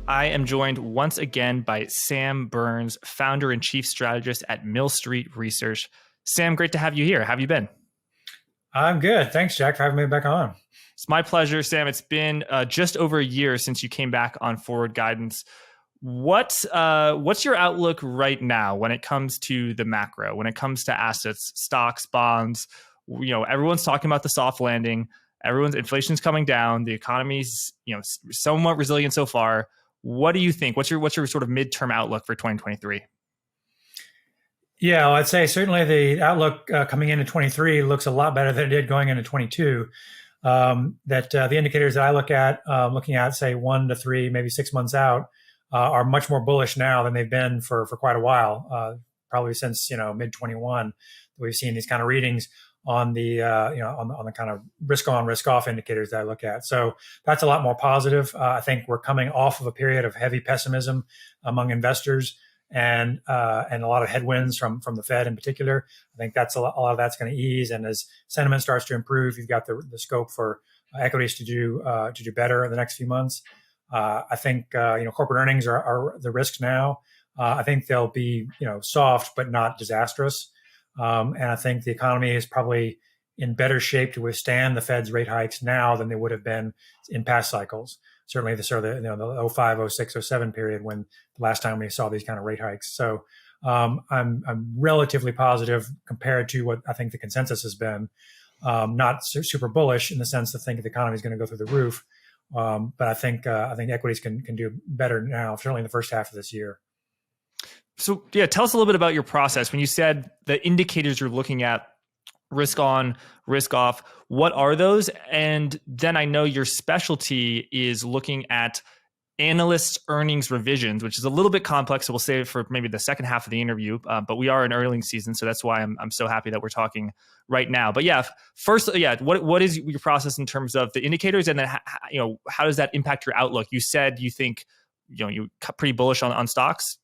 I am joined once again by Sam Burns, founder and chief strategist at Mill Street Research. Sam, great to have you here. How have you been? I'm good. Thanks, Jack, for having me back on. It's my pleasure, Sam. It's been just over a year since you came back on Forward Guidance. What's your outlook right now when it comes to the macro, when it comes to assets, stocks, bonds? Everyone's talking about the soft landing. Inflation's coming down. The economy's somewhat resilient so far. What do you think? What's your sort of midterm outlook for 2023? Yeah, well, I'd say certainly the outlook coming into 23 looks a lot better than it did going into 22. The indicators that I look at, looking at say 1 to 3, maybe 6 months out, are much more bullish now than they've been for quite a while. Probably since mid 21, we've seen these kind of readings on the on the kind of risk on, risk off indicators that I look at. So that's a lot more positive. I think we're coming off of a period of heavy pessimism among investors and a lot of headwinds from the Fed in particular. I think that's a lot of that's going to ease, and as sentiment starts to improve, you've got the scope for equities to do better in the next few months. I think corporate earnings are the risk now. I think they'll be soft but not disastrous. And I think the economy is probably in better shape to withstand the Fed's rate hikes now than they would have been in past cycles. Certainly the sort of the 05, 06, 07 period when the last time we saw these kind of rate hikes. So I'm relatively positive compared to what I think the consensus has been. Not super bullish in the sense that I think the economy is going to go through the roof. But I think equities can do better now, certainly in the first half of this year. So yeah, tell us a little bit about your process. When you said the indicators you're looking at, risk on, risk off, what are those? And then I know your specialty is looking at analysts' earnings revisions, which is a little bit complex. So we'll save it for maybe the second half of the interview. But we are in earnings season, so that's why I'm so happy that we're talking right now. But yeah, first, what is your process in terms of the indicators, and then how does that impact your outlook? You said you think you're pretty bullish on stocks.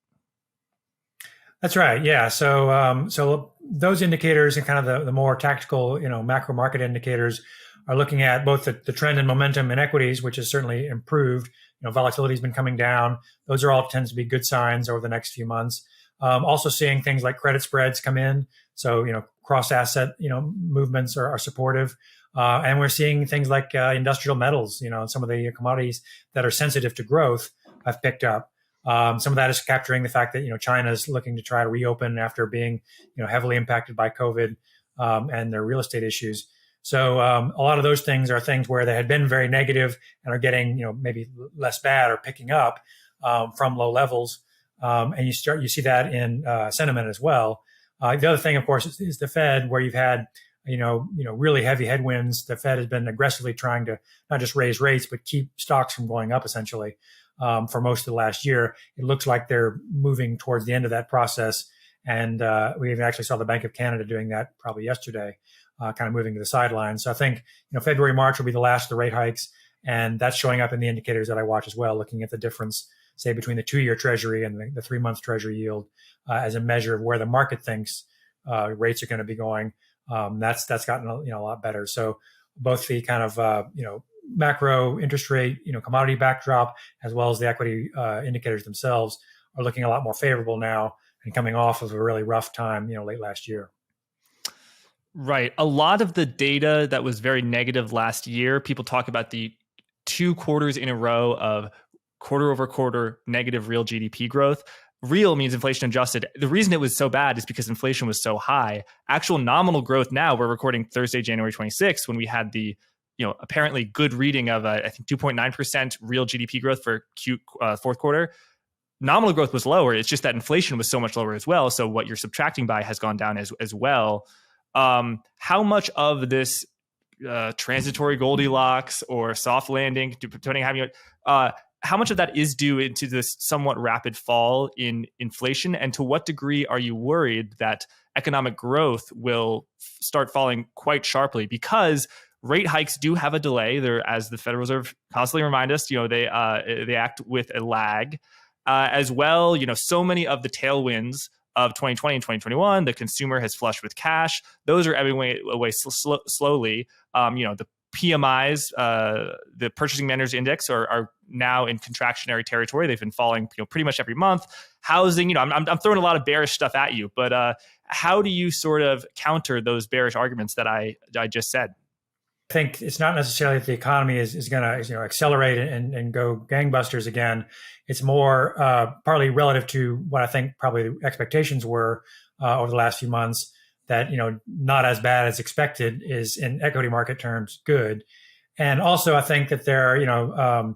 That's right. Yeah. So those indicators and kind of the more tactical, macro market indicators are looking at both the trend and momentum in equities, which has certainly improved. Volatility has been coming down. Those are all tends to be good signs over the next few months. Also seeing things like credit spreads come in. So, cross asset, movements are supportive. And we're seeing things like industrial metals, some of the commodities that are sensitive to growth have picked up. Some of that is capturing the fact that China is looking to try to reopen after being heavily impacted by COVID and their real estate issues. So a lot of those things are things where they had been very negative and are getting maybe less bad or picking up from low levels, and you see that in sentiment as well. The other thing, of course, is the Fed, where you've had really heavy headwinds. The Fed has been aggressively trying to not just raise rates but keep stocks from going up essentially. For most of the last year, it looks like they're moving towards the end of that process. And we even actually saw the Bank of Canada doing that probably yesterday, kind of moving to the sidelines. So I think, February, March will be the last of the rate hikes. And that's showing up in the indicators that I watch as well, looking at the difference, say, between the 2-year treasury and the 3-month treasury yield as a measure of where the market thinks rates are going to be going. That's gotten a lot better. So both the kind of, macro interest rate, commodity backdrop, as well as the equity indicators themselves are looking a lot more favorable now and coming off of a really rough time, late last year. Right. A lot of the data that was very negative last year, people talk about the 2 quarters in a row of quarter over quarter negative real GDP growth. Real means inflation adjusted. The reason it was so bad is because inflation was so high. Actual nominal growth now, we're recording Thursday, January 26th, when we had the apparently good reading of, I think, 2.9% real GDP growth for fourth quarter. Nominal growth was lower. It's just that inflation was so much lower as well. So what you're subtracting by has gone down as well. How much of this transitory Goldilocks or soft landing, depending on how much of that is due into this somewhat rapid fall in inflation? And to what degree are you worried that economic growth will start falling quite sharply? Because rate hikes do have a delay. They're, as the Federal Reserve constantly remind us, they act with a lag. As well, so many of the tailwinds of 2020 and 2021, the consumer has flushed with cash. Those are ebbing away slowly. The PMIs, the Purchasing Managers Index, are now in contractionary territory. They've been falling, pretty much every month. Housing, I'm throwing a lot of bearish stuff at you, but how do you sort of counter those bearish arguments that I just said? I think it's not necessarily that the economy is going to accelerate and go gangbusters again. It's more partly relative to what I think probably the expectations were over the last few months. That not as bad as expected is in equity market terms good, and also I think that there are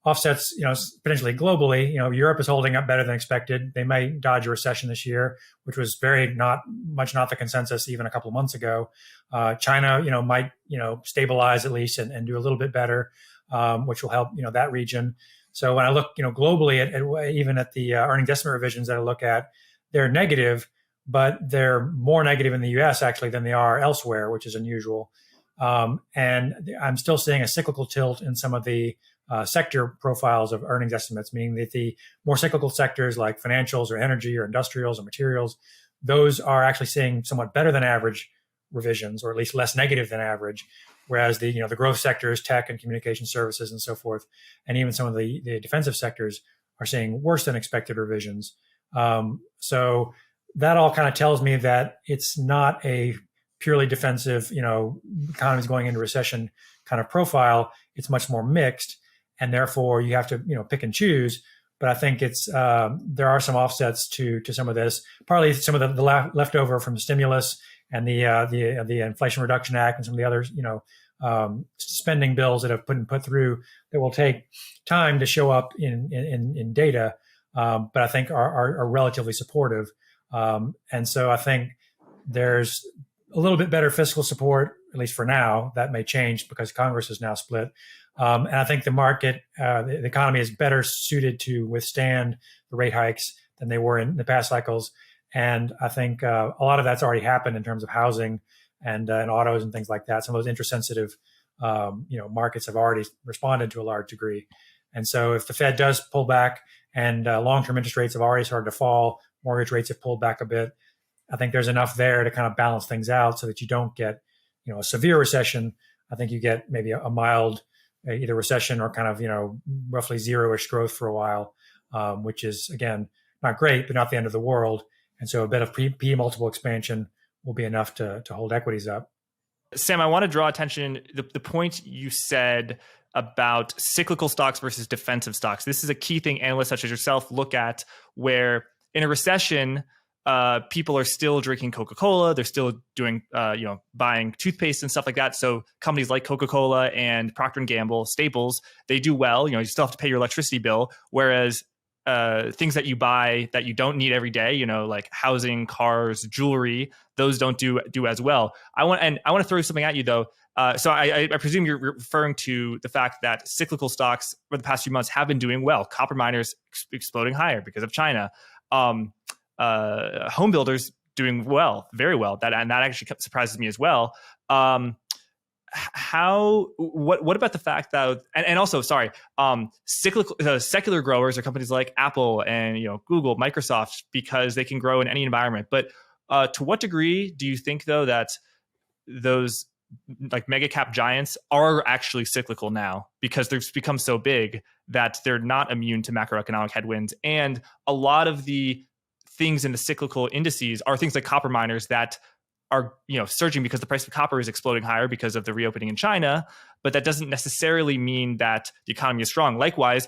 offsets potentially globally. Europe is holding up better than expected. They may dodge a recession this year, which was not the consensus even a couple of months ago. China might stabilize at least and do a little bit better, which will help that region. So when I look globally at even at the earnings estimate revisions that I look at, they're negative, but they're more negative in the U.S. actually than they are elsewhere, which is unusual. And I'm still seeing a cyclical tilt in some of the sector profiles of earnings estimates, meaning that the more cyclical sectors like financials or energy or industrials or materials, those are actually seeing somewhat better than average revisions, or at least less negative than average. Whereas the growth sectors, tech and communication services and so forth, and even some of the defensive sectors are seeing worse than expected revisions. So that all kind of tells me that it's not a purely defensive, economy's going into recession kind of profile. It's much more mixed, and therefore you have to, pick and choose. But I think it's there are some offsets to some of this. Partly some of the leftover from the stimulus and the Inflation Reduction Act and some of the other, spending bills that have been put through that will take time to show up in data, but I think are relatively supportive. And so I think there's a little bit better fiscal support, at least for now. That may change because Congress is now split. And I think the market, the economy is better suited to withstand the rate hikes than they were in the past cycles. And I think a lot of that's already happened in terms of housing and autos and things like that. Some of those interest-sensitive, markets have already responded to a large degree. And so if the Fed does pull back and long-term interest rates have already started to fall, mortgage rates have pulled back a bit, I think there's enough there to kind of balance things out so that you don't get, a severe recession. I think you get maybe a mild either recession or kind of, roughly zero-ish growth for a while, which is, again, not great, but not the end of the world. And so a bit of P multiple expansion will be enough to hold equities up. Sam, I want to draw attention the point you said about cyclical stocks versus defensive stocks. This is a key thing analysts such as yourself look at, where in a recession, people are still drinking Coca-Cola. They're still doing, buying toothpaste and stuff like that. So companies like Coca-Cola and Procter & Gamble, staples, they do well. You still have to pay your electricity bill. Whereas things that you buy that you don't need every day, like housing, cars, jewelry, those don't do as well. I want to throw something at you though. So I presume you're referring to the fact that cyclical stocks for the past few months have been doing well. Copper miners exploding higher because of China. Home builders doing well, very well. That actually surprises me as well. What about the fact that, and also, sorry, secular growers are companies like Apple and Google, Microsoft, because they can grow in any environment. But to what degree do you think though that those like mega cap giants are actually cyclical now, because they've become so big that they're not immune to macroeconomic headwinds? And a lot of the things in the cyclical indices are things like copper miners that are surging because the price of copper is exploding higher because of the reopening in China, but that doesn't necessarily mean that the economy is strong. Likewise,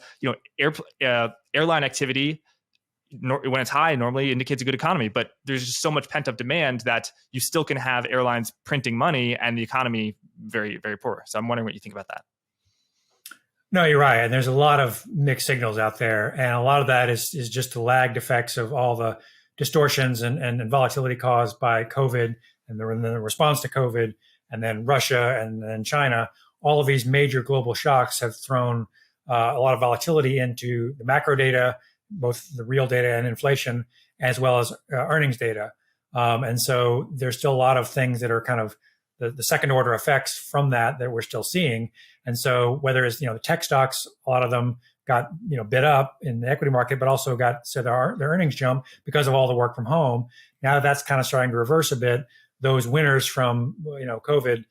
airline activity, when it's high, normally indicates a good economy, but there's just so much pent up demand that you still can have airlines printing money and the economy very, very poor. So I'm wondering what you think about that. No, you're right. And there's a lot of mixed signals out there. And a lot of that is just the lagged effects of all the distortions and volatility caused by COVID and the response to COVID, and then Russia and then China. All of these major global shocks have thrown a lot of volatility into the macro data, both the real data and inflation, as well as earnings data. And so there's still a lot of things that are kind of the second order effects from that we're still seeing. And so whether it's, the tech stocks, a lot of them got, bid up in the equity market, but also got their earnings jump because of all the work from home. Now that's kind of starting to reverse a bit. Those winners from, COVID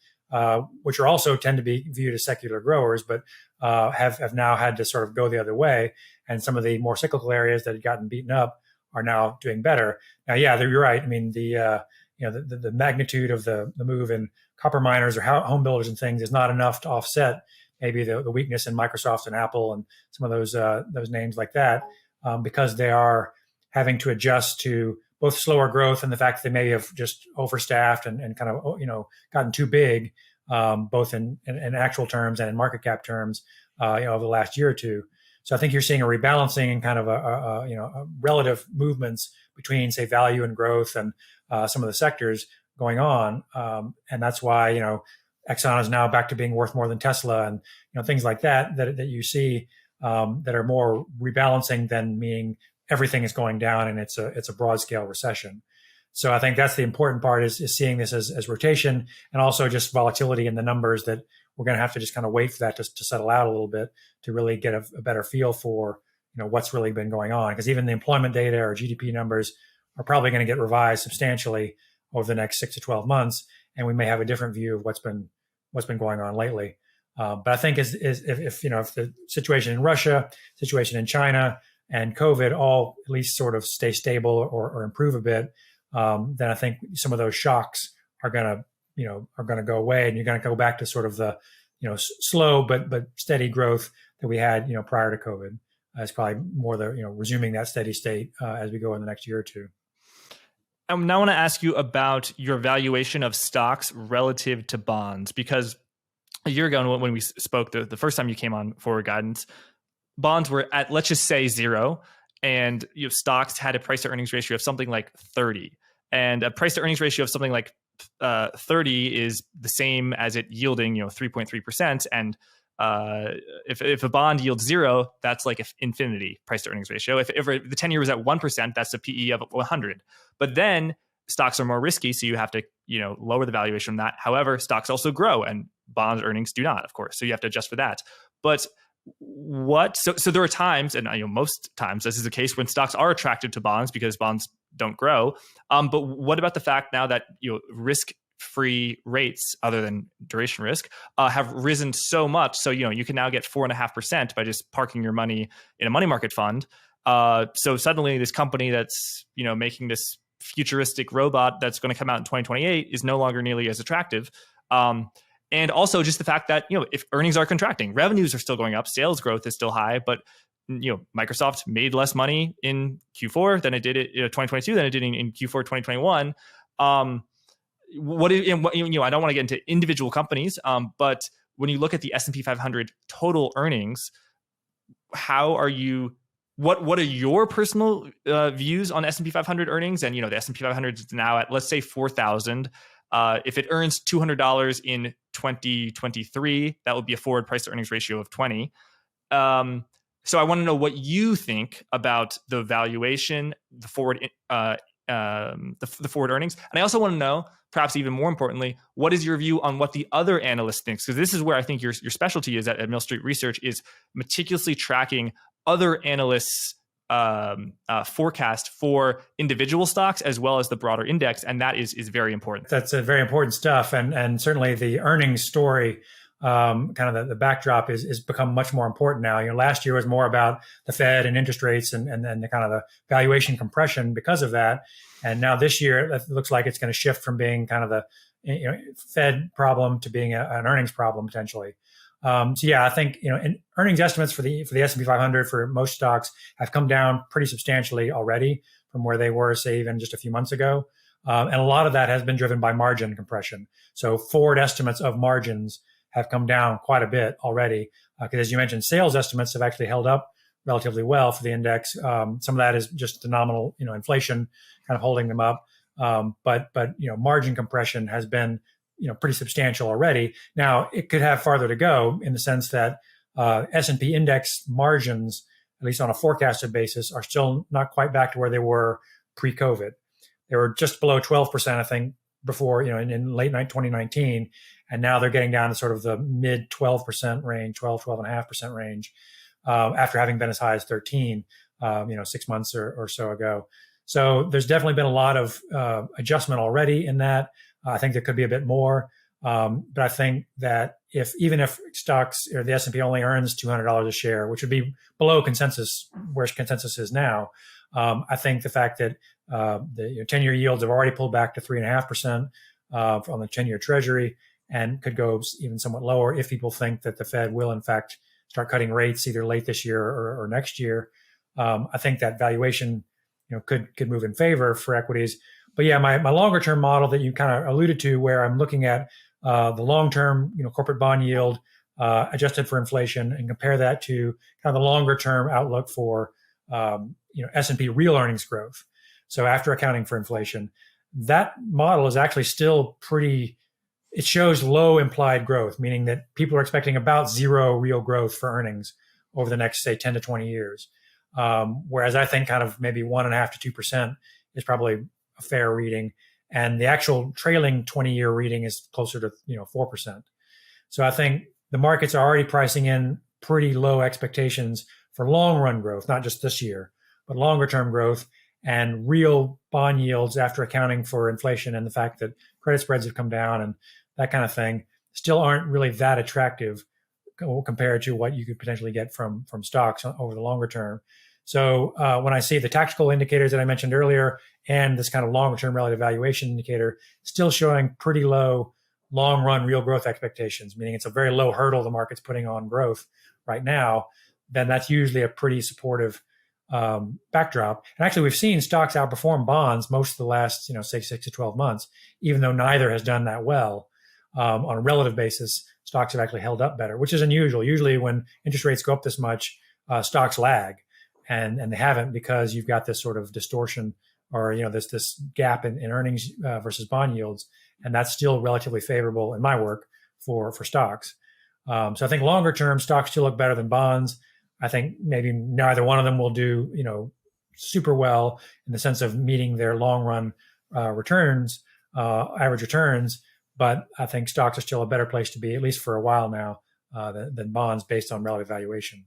which are also tend to be viewed as secular growers, but have now had to sort of go the other way. And some of the more cyclical areas that had gotten beaten up are now doing better. Now, yeah, you're right. I mean, the magnitude of the move in copper miners or home builders and things is not enough to offset maybe the weakness in Microsoft and Apple and some of those names like that, because they are having to adjust to both slower growth and the fact that they may have just overstaffed and kind of gotten too big, both in actual terms and in market cap terms, over the last year or two. So I think you're seeing a rebalancing and kind of a relative movements between, say, value and growth and some of the sectors going on, and that's why Exxon is now back to being worth more than Tesla, and things like that you see that are more rebalancing than meaning everything is going down and it's a broad scale recession. So I think that's the important part is seeing this as rotation and also just volatility in the numbers that we're going to have to just kind of wait for that to settle out a little bit to really get a better feel for what's really been going on, because even the employment data or GDP numbers are probably going to get revised substantially over the next 6 to 12 months, and we may have a different view of what's been going on lately. But I think if the situation in Russia, situation in China, and COVID all at least sort of stay stable or improve a bit, then I think some of those shocks are going to go away, and you're going to go back to sort of the slow but steady growth that we had prior to COVID. It's probably more the resuming that steady state as we go in the next year or two. I now want to ask you about your valuation of stocks relative to bonds, because a year ago when we spoke the first time you came on Forward Guidance, bonds were at, let's just say, 0, and stocks had a price to earnings ratio of something like 30, and a price to earnings ratio of something like 30 is the same as it yielding 3.3%, and if a bond yields 0, that's like infinity price to earnings ratio. If the 10-year was at 1%, that's a PE of 100. But then stocks are more risky, so you have to lower the valuation from that. However, stocks also grow, and bond earnings do not, of course. So you have to adjust for that. But so there are times, and most times this is the case, when stocks are attracted to bonds because bonds don't grow. But what about the fact now that risk-free rates, other than duration risk, have risen so much? So you can now get 4.5% by just parking your money in a money market fund. So suddenly, this company that's making this futuristic robot that's going to come out in 2028 is no longer nearly as attractive. And also just the fact that, if earnings are contracting, revenues are still going up, sales growth is still high, but Microsoft made less money in Q4 than it did in 2022 than it did in Q4 2021. I don't want to get into individual companies, but when you look at the S&P 500 total earnings, what are your personal views on S&P 500 earnings? And the S&P 500 is now at, let's say, 4,000. If it earns $200 in 2023, that would be a forward price to earnings ratio of 20. So I want to know what you think about the valuation, the forward earnings, and I also want to know, perhaps even more importantly, what is your view on what the other analysts think? Because this is where I think your specialty is at Mill Street Research, is meticulously tracking other analysts' forecast for individual stocks as well as the broader index, and that is very important. That's a very important stuff, and certainly the earnings story, kind of the backdrop is become much more important now. Last year was more about the Fed and interest rates and then the kind of the valuation compression because of that, and now this year it looks like it's going to shift from being kind of the Fed problem to being an earnings problem potentially. So yeah, I think earnings estimates for the S&P 500 for most stocks have come down pretty substantially already from where they were, say, even just a few months ago, and a lot of that has been driven by margin compression. So forward estimates of margins have come down quite a bit already, because as you mentioned, sales estimates have actually held up relatively well for the index. Some of that is just the nominal inflation kind of holding them up, but margin compression has been pretty substantial already. Now, it could have farther to go in the sense that S&P index margins, at least on a forecasted basis, are still not quite back to where they were pre-COVID. They were just below 12%, I think, before, in late 2019. And now they're getting down to sort of the mid 12% range, 12.5% range, after having been as high as 13, 6 months or so ago. So there's definitely been a lot of adjustment already in that. I think there could be a bit more. But I think that even if stocks or the S&P only earns $200 a share, which would be below consensus, where consensus is now, I think the fact that the 10-year yields have already pulled back to 3.5% on the 10-year Treasury and could go even somewhat lower if people think that the Fed will, in fact, start cutting rates either late this year or next year. I think that valuation could move in favor for equities. But yeah, my longer term model that you kind of alluded to, where I'm looking at the long term corporate bond yield adjusted for inflation and compare that to kind of the longer term outlook for S&P real earnings growth. So after accounting for inflation, that model is actually still pretty. It shows low implied growth, meaning that people are expecting about zero real growth for earnings over the next, say, 10 to 20 years. Whereas I think kind of maybe 1.5% to 2% is probably a fair reading. And the actual trailing 20-year reading is closer to 4%. So I think the markets are already pricing in pretty low expectations for long run growth, not just this year, but longer term growth, and real bond yields after accounting for inflation and the fact that credit spreads have come down and that kind of thing still aren't really that attractive compared to what you could potentially get from stocks over the longer term. So when I see the tactical indicators that I mentioned earlier and this kind of longer term relative valuation indicator still showing pretty low long run real growth expectations, meaning it's a very low hurdle the market's putting on growth right now, then that's usually a pretty supportive backdrop. And actually, we've seen stocks outperform bonds most of the last, say 6 to 12 months, even though neither has done that well. On a relative basis, stocks have actually held up better, which is unusual. Usually when interest rates go up this much, stocks lag, and they haven't, because you've got this sort of distortion or this gap in earnings versus bond yields, and that's still relatively favorable in my work for stocks. So I think longer term stocks still look better than bonds. I think maybe neither one of them will do super well in the sense of meeting their long run returns, average returns. But I think stocks are still a better place to be, at least for a while now, than bonds based on relative valuation.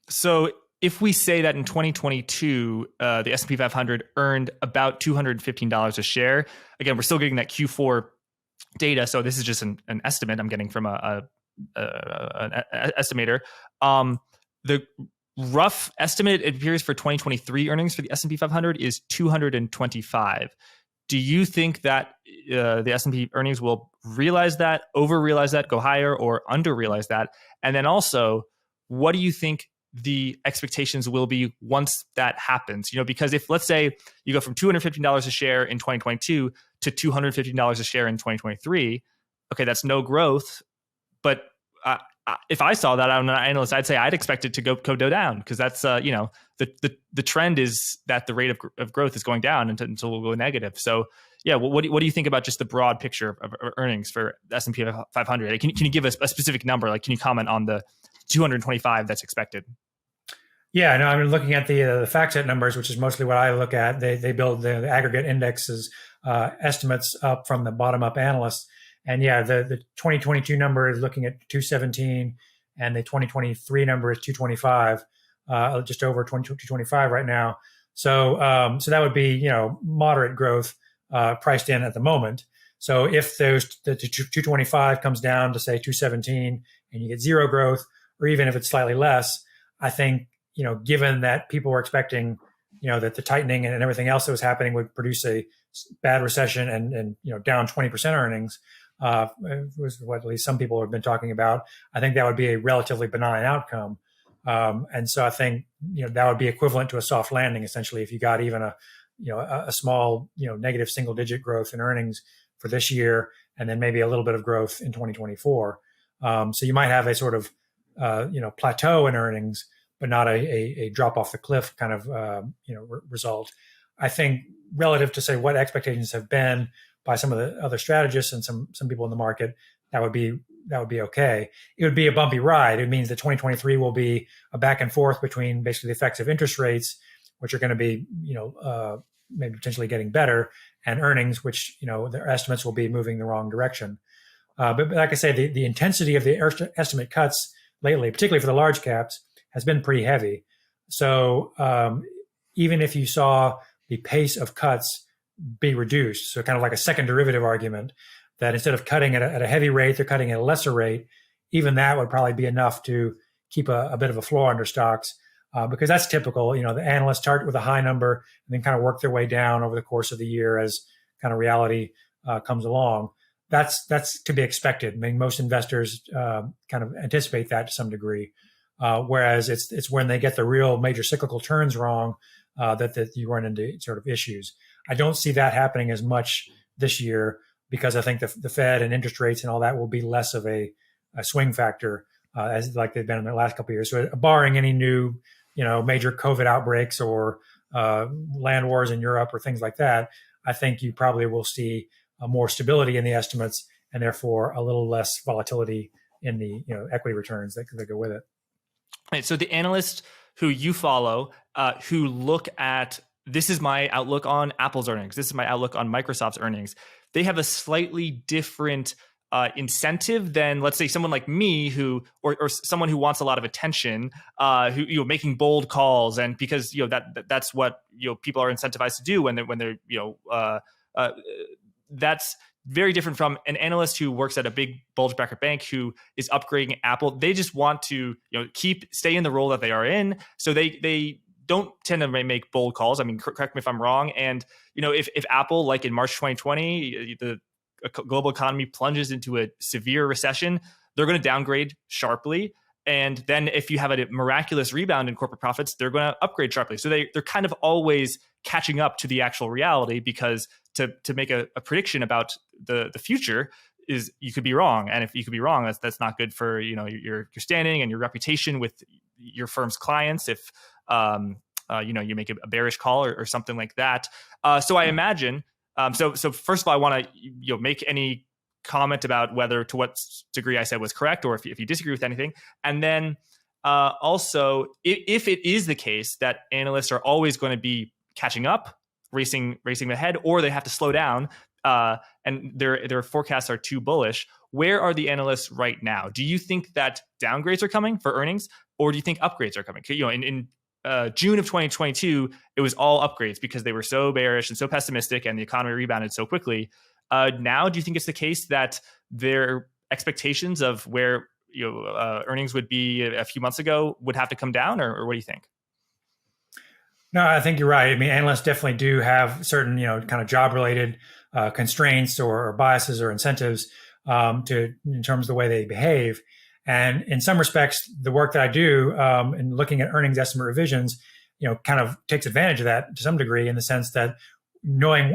So if we say that in 2022, the S&P 500 earned about $215 a share, again, we're still getting that Q4 data. So this is just an estimate I'm getting from an estimator. The rough estimate, it appears, for 2023 earnings for the S&P 500 is 225. Do you think that the S&P earnings will realize that, over-realize that, go higher, or under-realize that? And then also, what do you think the expectations will be once that happens? Because if, let's say, you go from $250 a share in 2022 to $250 a share in 2023, okay, that's no growth. But if I saw that, I'm an analyst, I'd say I'd expect it to go down, because that's the trend is that the rate of growth is going down until we'll go negative. So yeah, what do you think about just the broad picture of earnings for S&P 500? Can you give us a specific number? Like, can you comment on the 225 that's expected? Yeah, no, I'm looking at the FactSet numbers, which is mostly what I look at. They build the aggregate indexes estimates up from the bottom up analysts. And yeah, the 2022 number is looking at 217, and the 2023 number is 225, just over 225 right now. So so that would be moderate growth priced in at the moment. So if the 225 comes down to say 217 and you get zero growth, or even if it's slightly less, I think given that people were expecting that the tightening and everything else that was happening would produce a bad recession and down 20% earnings, was what at least some people have been talking about. I think that would be a relatively benign outcome. And so I think, that would be equivalent to a soft landing, essentially, if you got even a small, negative single digit growth in earnings for this year, and then maybe a little bit of growth in 2024. So you might have a sort of, plateau in earnings, but not a drop off the cliff kind of, result. I think relative to, say, what expectations have been by some of the other strategists and some people in the market, that would be okay. It would be a bumpy ride. It means that 2023 will be a back and forth between basically the effects of interest rates, which are going to be, maybe potentially getting better, and earnings, which, their estimates will be moving the wrong direction. But like I say, the intensity of the estimate cuts lately, particularly for the large caps, has been pretty heavy. So even if you saw the pace of cuts be reduced, so kind of like a second derivative argument, that instead of cutting at a heavy rate, they're cutting at a lesser rate. Even that would probably be enough to keep a bit of a floor under stocks, because that's typical. The analysts start with a high number and then kind of work their way down over the course of the year as kind of reality comes along. That's to be expected. I mean, most investors kind of anticipate that to some degree. Whereas it's when they get the real major cyclical turns wrong that you run into sort of issues. I don't see that happening as much this year because I think the Fed and interest rates and all that will be less of a swing factor as like they've been in the last couple of years. So barring any new, major COVID outbreaks or land wars in Europe or things like that, I think you probably will see more stability in the estimates and therefore a little less volatility in the equity returns that go with it. Right, so the analysts who you follow, who look at, this is my outlook on Apple's earnings, this is my outlook on Microsoft's earnings, they have a slightly different incentive than, let's say, someone like me who, or someone who wants a lot of attention, who making bold calls, and because that's what people are incentivized to do when they're that's very different from an analyst who works at a big bulge bracket bank who is upgrading Apple. They just want to stay in the role that they are in, so they don't tend to make bold calls. I mean, correct me if I'm wrong. And if Apple, like in March 2020, the global economy plunges into a severe recession, they're going to downgrade sharply. And then if you have a miraculous rebound in corporate profits, they're going to upgrade sharply. So they're kind of always catching up to the actual reality, because to make a prediction about the future is, you could be wrong. And if you could be wrong, that's not good for your standing and your reputation with your firm's clients. If you make a bearish call or something like that. So I imagine. So first of all, I want to make any comment about whether to what degree I said was correct, or if you disagree with anything. And then also, if it is the case that analysts are always going to be catching up, racing ahead, or they have to slow down, and their forecasts are too bullish, where are the analysts right now? Do you think that downgrades are coming for earnings, or do you think upgrades are coming? In June of 2022, it was all upgrades because they were so bearish and so pessimistic, and the economy rebounded so quickly. Now, do you think it's the case that their expectations of where earnings would be a few months ago would have to come down, or what do you think? No, I think you're right. I mean, analysts definitely do have certain, kind of job-related constraints or biases or incentives in terms of the way they behave. And in some respects, the work that I do in looking at earnings estimate revisions, kind of takes advantage of that to some degree, in the sense that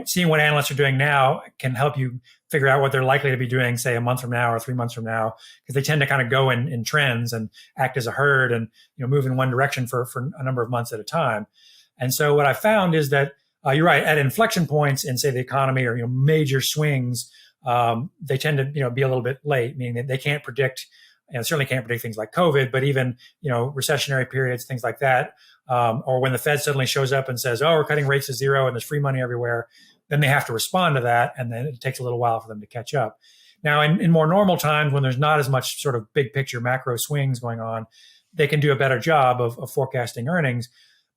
seeing what analysts are doing now can help you figure out what they're likely to be doing, say, a month from now or 3 months from now, because they tend to kind of go in trends and act as a herd and move in one direction for a number of months at a time. And so what I found is that you're right, at inflection points in, say, the economy, or major swings, they tend to be a little bit late, meaning that they can't predict. Certainly can't predict things like COVID, but even recessionary periods, things like that, or when the Fed suddenly shows up and says, "Oh, we're cutting rates to zero and there's free money everywhere," then they have to respond to that, and then it takes a little while for them to catch up. Now, in more normal times, when there's not as much sort of big picture macro swings going on, they can do a better job of forecasting earnings.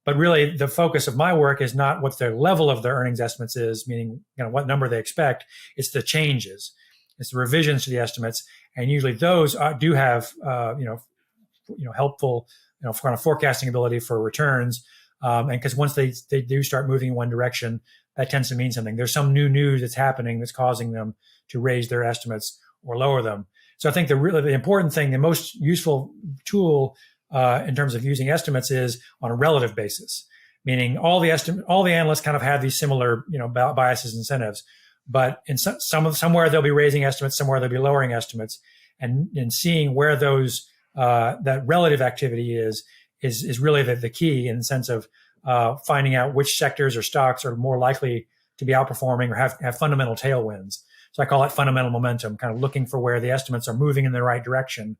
But really, the focus of my work is not what the level of their earnings estimates is, meaning what number they expect. It's the changes. It's the revisions to the estimates, and usually those do have helpful kind of forecasting ability for returns. And because once they do start moving in one direction, that tends to mean something. There's some new news that's happening that's causing them to raise their estimates or lower them. So I think the important thing, the most useful tool in terms of using estimates, is on a relative basis, meaning all the analysts kind of have these similar biases and incentives. But in somewhere they'll be raising estimates, somewhere they'll be lowering estimates, and seeing where those that relative activity is really the key, in the sense of finding out which sectors or stocks are more likely to be outperforming or have fundamental tailwinds. So I call it fundamental momentum, kind of looking for where the estimates are moving in the right direction,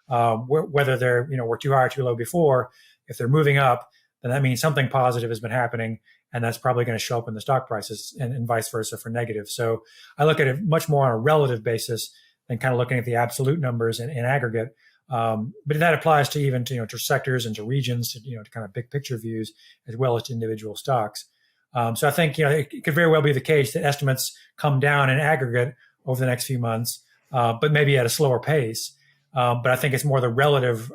whether they're were too high or too low before. If they're moving up, then that means something positive has been happening. And that's probably going to show up in the stock prices, and vice versa for negative. So I look at it much more on a relative basis than kind of looking at the absolute numbers in aggregate. But that applies to even to sectors and to regions, to kind of big picture views, as well as to individual stocks. So I think it could very well be the case that estimates come down in aggregate over the next few months, but maybe at a slower pace. But I think it's more the relative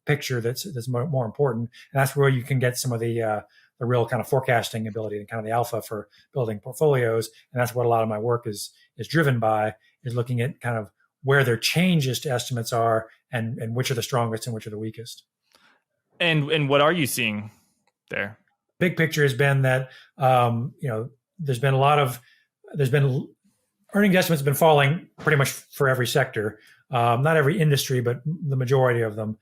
picture that's more important, and that's where you can get some of the real kind of forecasting ability and kind of the alpha for building portfolios. And that's what a lot of my work is driven by, is looking at kind of where their changes to estimates are, and which are the strongest and which are the weakest. And what are you seeing there? Big picture has been that there's been earnings estimates have been falling pretty much for every sector, not every industry, but the majority of them.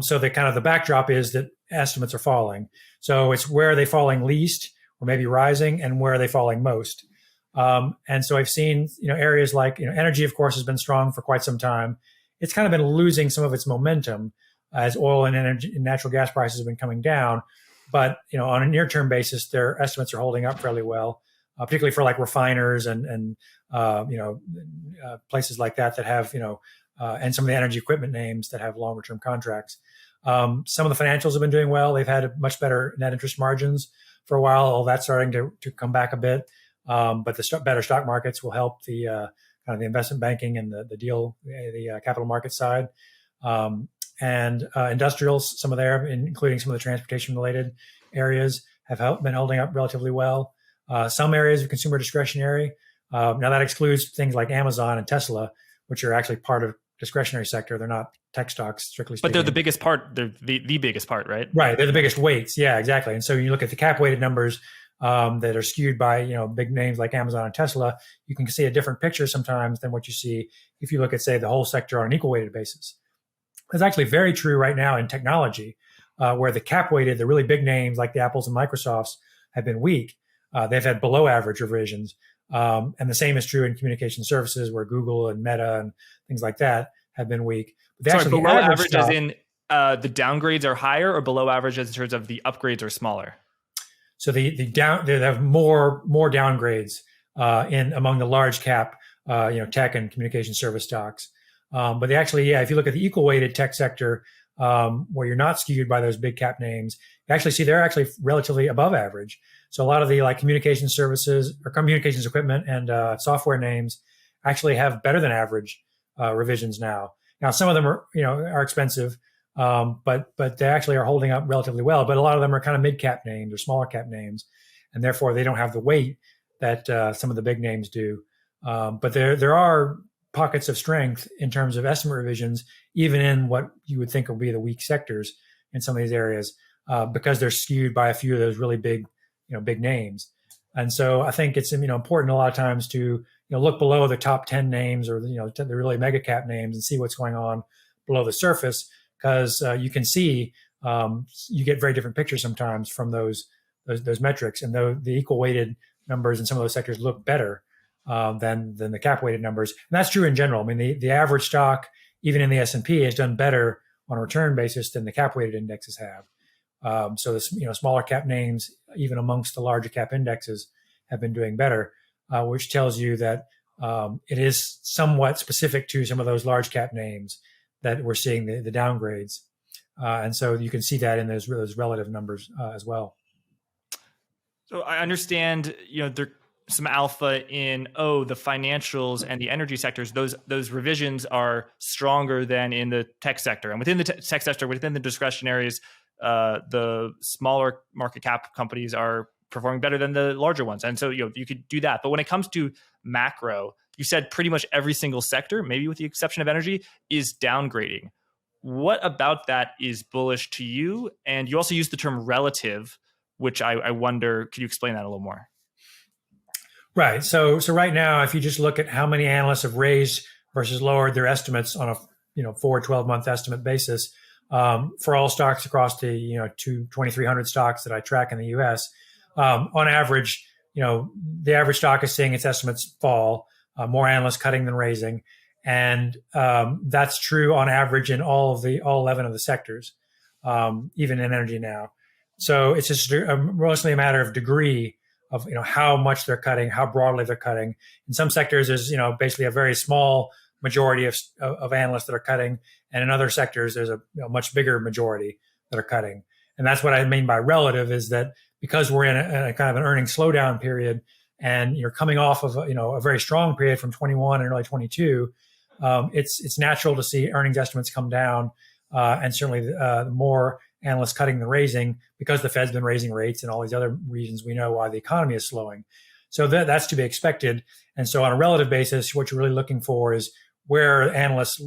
So the kind of the backdrop is that estimates are falling. So it's where are they falling least, or maybe rising, and where are they falling most. And so I've seen areas like energy, of course, has been strong for quite some time. It's kind of been losing some of its momentum as oil and energy and natural gas prices have been coming down. But on a near-term basis, their estimates are holding up fairly well, particularly for like refiners and places like that have and some of the energy equipment names that have longer-term contracts. Some of the financials have been doing well. They've had much better net interest margins for a while. All that's starting to come back a bit. But the better stock markets will help the kind of the investment banking and the capital market side. And industrials, some of there, including some of the transportation-related areas, have been holding up relatively well. Some areas of consumer discretionary. Now that excludes things like Amazon and Tesla, which are actually part of discretionary sector. They're not tech stocks, strictly speaking. But they're the biggest part. They're the biggest part, right? Right. They're the biggest weights. Yeah, exactly. And so you look at the cap-weighted numbers that are skewed by big names like Amazon and Tesla. You can see a different picture sometimes than what you see if you look at, say, the whole sector on an equal weighted basis. It's actually very true right now in technology, where the cap-weighted, the really big names like the Apples and Microsofts have been weak. They've had below average revisions. And the same is true in communication services, where Google and Meta and things like that have been weak. But below average as in the downgrades are higher, or below average as in terms of the upgrades are smaller? So they have more downgrades among the large cap tech and communication service stocks. But they actually, if you look at the equal weighted tech sector, where you're not skewed by those big cap names, you actually see they're actually relatively above average. So a lot of the communication services or communications equipment and software names actually have better than average revisions now. Now some of them are expensive, but they actually are holding up relatively well. But a lot of them are kind of mid cap names or smaller cap names, and therefore they don't have the weight that some of the big names do. But there are pockets of strength in terms of estimate revisions, even in what you would think will be the weak sectors in some of these areas, because they're skewed by a few of those really big names. And so I think it's important a lot of times to look below the top 10 names or the really mega cap names and see what's going on below the surface, because you can see you get very different pictures sometimes from those metrics, and the equal weighted numbers in some of those sectors look better than the cap weighted numbers. And that's true in general. I mean, the average stock, even in the S&P, has done better on a return basis than the cap weighted indexes have. So the smaller cap names, even amongst the larger cap indexes, have been doing better, which tells you that it is somewhat specific to some of those large cap names that we're seeing the downgrades. And so you can see that in those relative numbers as well. So I understand, there some alpha in the financials and the energy sectors. Those revisions are stronger than in the tech sector, and within the tech sector, within the discretionaries, the smaller market cap companies are performing better than the larger ones. And so you could do that. But when it comes to macro, you said pretty much every single sector, maybe with the exception of energy, is downgrading. What about that is bullish to you? And you also used the term relative, which I wonder, could you explain that a little more? Right. So right now, if you just look at how many analysts have raised versus lowered their estimates on a forward 12-month estimate basis, for all stocks across the 2,300 stocks that I track in the U.S., on average, the average stock is seeing its estimates fall, more analysts cutting than raising, and that's true on average in all 11 of the sectors, even in energy now. So it's just mostly a matter of degree of how much they're cutting, how broadly they're cutting. In some sectors, there's basically a very small majority of analysts that are cutting, and in other sectors, there's a much bigger majority that are cutting. And that's what I mean by relative, is that because we're in a kind of an earnings slowdown period, and you're coming off of a very strong period from 21 and early 22, it's natural to see earnings estimates come down, and certainly more analysts cutting than raising because the Fed's been raising rates and all these other reasons we know why the economy is slowing. So that's to be expected. And so on a relative basis, what you're really looking for is where are analysts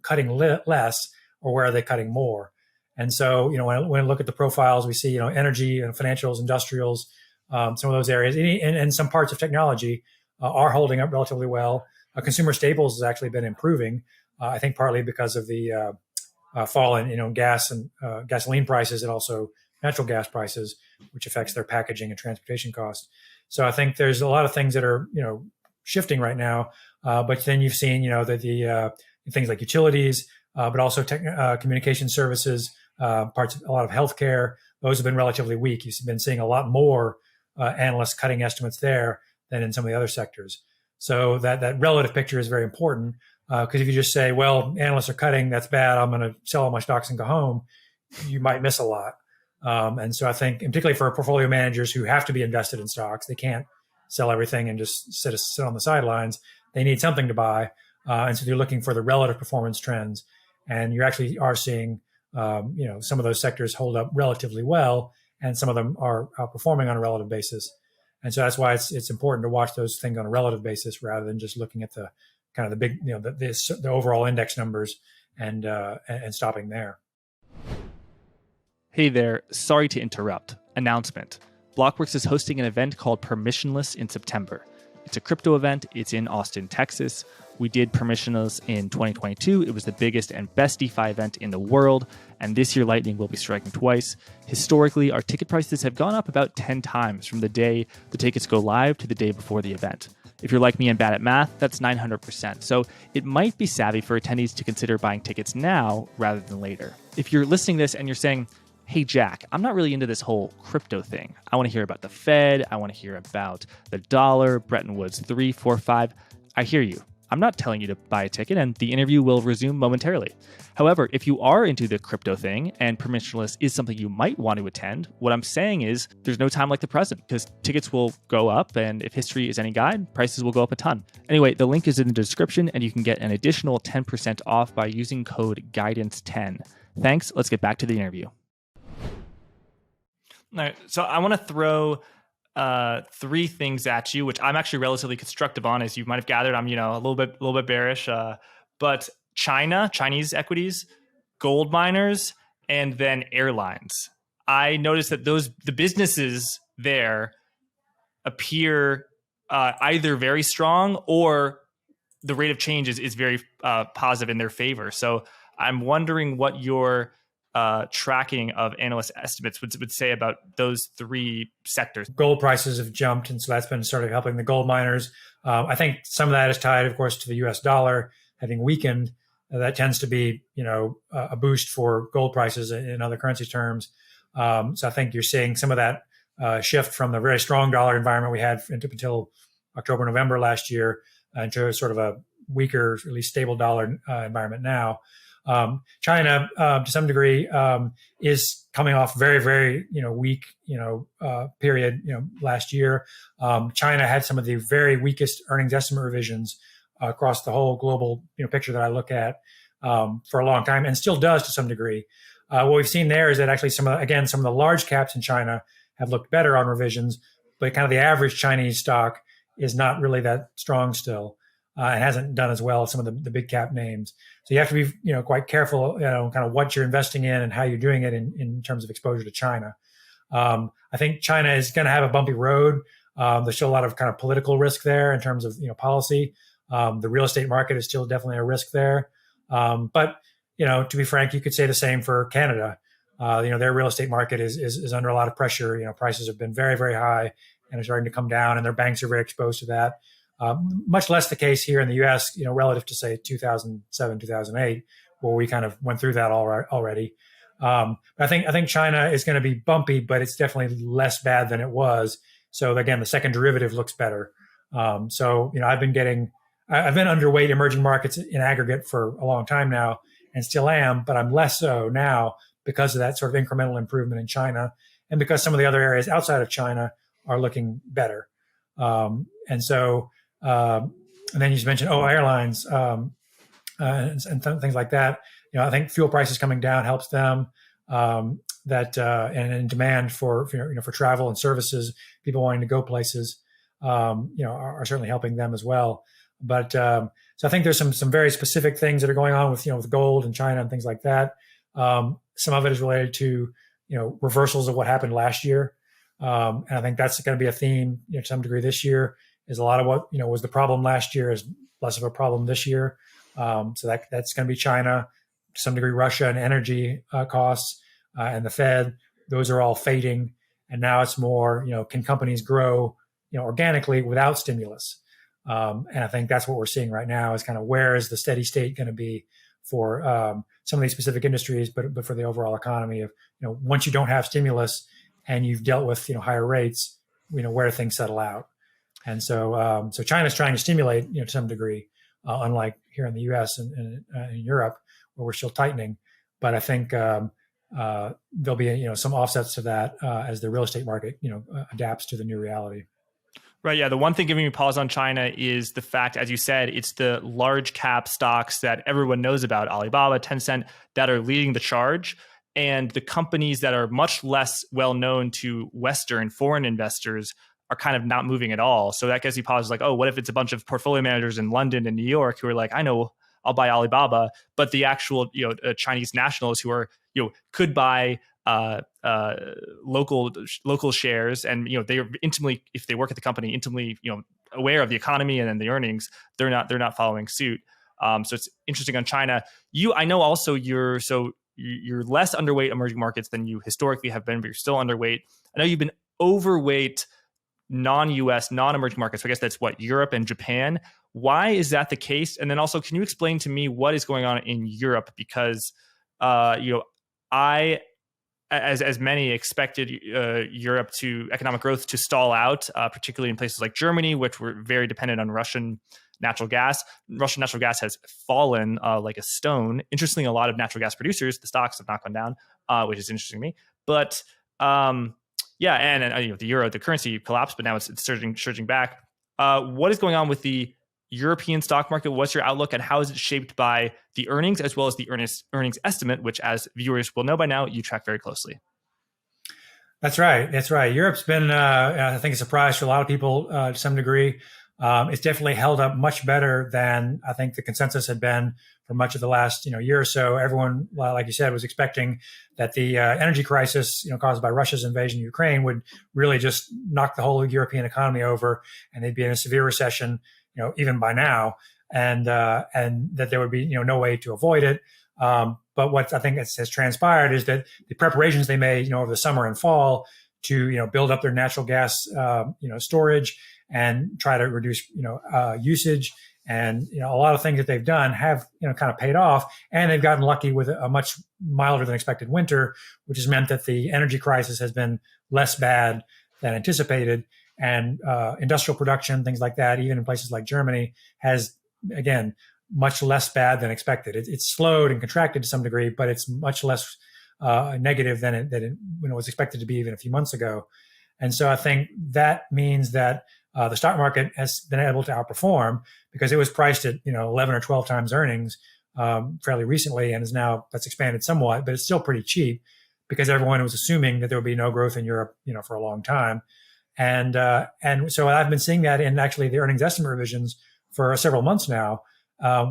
cutting less, or where are they cutting more? And so when I look at the profiles, we see energy and financials, industrials, some of those areas, and some parts of technology are holding up relatively well. Consumer staples has actually been improving, I think partly because of the fall in gas and gasoline prices, and also natural gas prices, which affects their packaging and transportation costs. So I think there's a lot of things that are shifting right now. But then you've seen that the things like utilities, but also communication services, a lot of healthcare, those have been relatively weak. You've been seeing a lot more analysts cutting estimates there than in some of the other sectors. So that relative picture is very important, because if you just say, well, analysts are cutting, that's bad, I'm going to sell all my stocks and go home, you might miss a lot. And so I think, and particularly for portfolio managers who have to be invested in stocks, they can't sell everything and just sit on the sidelines. They need something to buy. And so they're looking for the relative performance trends. And you actually are seeing, some of those sectors hold up relatively well, and some of them are outperforming on a relative basis. And so that's why it's important to watch those things on a relative basis rather than just looking at the kind of the big, the overall index numbers and stopping there. Hey there, sorry to interrupt. Announcement. Blockworks is hosting an event called Permissionless in September. It's a crypto event. It's in Austin, Texas. We did Permissionless in 2022. It was the biggest and best DeFi event in the world. And this year, Lightning will be striking twice. Historically, our ticket prices have gone up about 10 times from the day the tickets go live to the day before the event. If you're like me and bad at math, that's 900%. So it might be savvy for attendees to consider buying tickets now rather than later. If you're listening to this and you're saying, hey, Jack, I'm not really into this whole crypto thing. I want to hear about the Fed. I want to hear about the dollar, Bretton Woods 3, 4, 5. I hear you. I'm not telling you to buy a ticket, and the interview will resume momentarily. However, if you are into the crypto thing and Permissionless is something you might want to attend, what I'm saying is there's no time like the present, because tickets will go up, and if history is any guide, prices will go up a ton. Anyway, the link is in the description, and you can get an additional 10% off by using code GUIDANCE10. Thanks. Let's get back to the interview. All right, so I want to throw three things at you, which I'm actually relatively constructive on, as you might have gathered. I'm a little bit bearish, but Chinese equities, gold miners, and then airlines. I noticed that the businesses there appear either very strong or the rate of change is very positive in their favor. So I'm wondering what your tracking of analyst estimates would say about those three sectors. Gold prices have jumped, and so that's been sort of helping the gold miners. I think some of that is tied, of course, to the U.S. dollar having weakened. That tends to be, a boost for gold prices in other currency terms. So I think you're seeing some of that shift from the very strong dollar environment we had until October, November last year into sort of a weaker, at least stable dollar environment now. China, to some degree, is coming off very, very, weak, period, last year. China had some of the very weakest earnings estimate revisions across the whole global, picture that I look at for a long time, and still does to some degree. What we've seen there is that actually some of the large caps in China have looked better on revisions, but kind of the average Chinese stock is not really that strong still. It hasn't done as well as some of the big cap names. So you have to be, quite careful, kind of what you're investing in and how you're doing it in terms of exposure to China. I think China is going to have a bumpy road. There's still a lot of kind of political risk there in terms of, policy. The real estate market is still definitely a risk there. But, to be frank, you could say the same for Canada. Their real estate market is under a lot of pressure. Prices have been very, very high and are starting to come down, and their banks are very exposed to that. Much less the case here in the U.S., relative to, say, 2007, 2008, where we kind of went through that already. But I think China is going to be bumpy, but it's definitely less bad than it was. So again, the second derivative looks better. So I've been underweight emerging markets in aggregate for a long time now, and still am, but I'm less so now because of that sort of incremental improvement in China, and because some of the other areas outside of China are looking better. And so, and then you mentioned, airlines and things like that. I think fuel prices coming down helps them. And demand for for travel and services, people wanting to go places, are certainly helping them as well. But so I think there's some very specific things that are going on with gold and China and things like that. Some of it is related to reversals of what happened last year, and I think that's going to be a theme to some degree this year. Is a lot of what was the problem last year is less of a problem this year. So that's going to be China, to some degree Russia and energy costs, and the Fed. Those are all fading, and now it's more can companies grow organically without stimulus? And I think that's what we're seeing right now is kind of where is the steady state going to be for some of these specific industries, but for the overall economy of once you don't have stimulus and you've dealt with higher rates, where things settle out. And so China's trying to stimulate to some degree, unlike here in the U.S. and in Europe where we're still tightening. But I think there'll be some offsets to that as the real estate market adapts to the new reality. Right. Yeah. The one thing giving me pause on China is the fact, as you said, it's the large cap stocks that everyone knows about, Alibaba, Tencent, that are leading the charge. And the companies that are much less well known to Western foreign investors are kind of not moving at all. So that gives you pause like, oh, what if it's a bunch of portfolio managers in London and New York who are like, I know I'll buy Alibaba, but the actual Chinese nationals who are could buy local shares, and they are intimately, if they work at the company, intimately aware of the economy and then the earnings, they're not following suit. So it's interesting on China. I know also you're less underweight emerging markets than you historically have been, but you're still underweight. I know you've been overweight non-US, non-emerging markets. So I guess that's what, Europe and Japan. Why is that the case? And then also, can you explain to me what is going on in Europe? Because I, as many, expected Europe economic growth to stall out, particularly in places like Germany, which were very dependent on Russian natural gas. Russian natural gas has fallen like a stone. Interestingly, a lot of natural gas producers, the stocks have not gone down, which is interesting to me. But yeah, and the euro, the currency collapsed, but now it's surging back. What is going on with the European stock market? What's your outlook, and how is it shaped by the earnings as well as the earnings estimate, which, as viewers will know by now, you track very closely? That's right. Europe's been, I think, a surprise to a lot of people to some degree. It's definitely held up much better than I think the consensus had been for much of the last year or so. Everyone, like you said, was expecting that the energy crisis caused by Russia's invasion of Ukraine would really just knock the whole European economy over, and they'd be in a severe recession even by now, and that there would be no way to avoid it. But what I think has transpired is that the preparations they made over the summer and fall to build up their natural gas storage and try to reduce usage, and a lot of things that they've done have kind of paid off, and they've gotten lucky with a much milder than expected winter, which has meant that the energy crisis has been less bad than anticipated. And industrial production, things like that, even in places like Germany, has, again, much less bad than expected. It's slowed and contracted to some degree, but it's much less negative than it was expected to be even a few months ago. And so I think that means that the stock market has been able to outperform because it was priced at 11 or 12 times earnings fairly recently, and that's expanded somewhat, but it's still pretty cheap because everyone was assuming that there would be no growth in Europe for a long time. And so I've been seeing that in actually the earnings estimate revisions for several months now,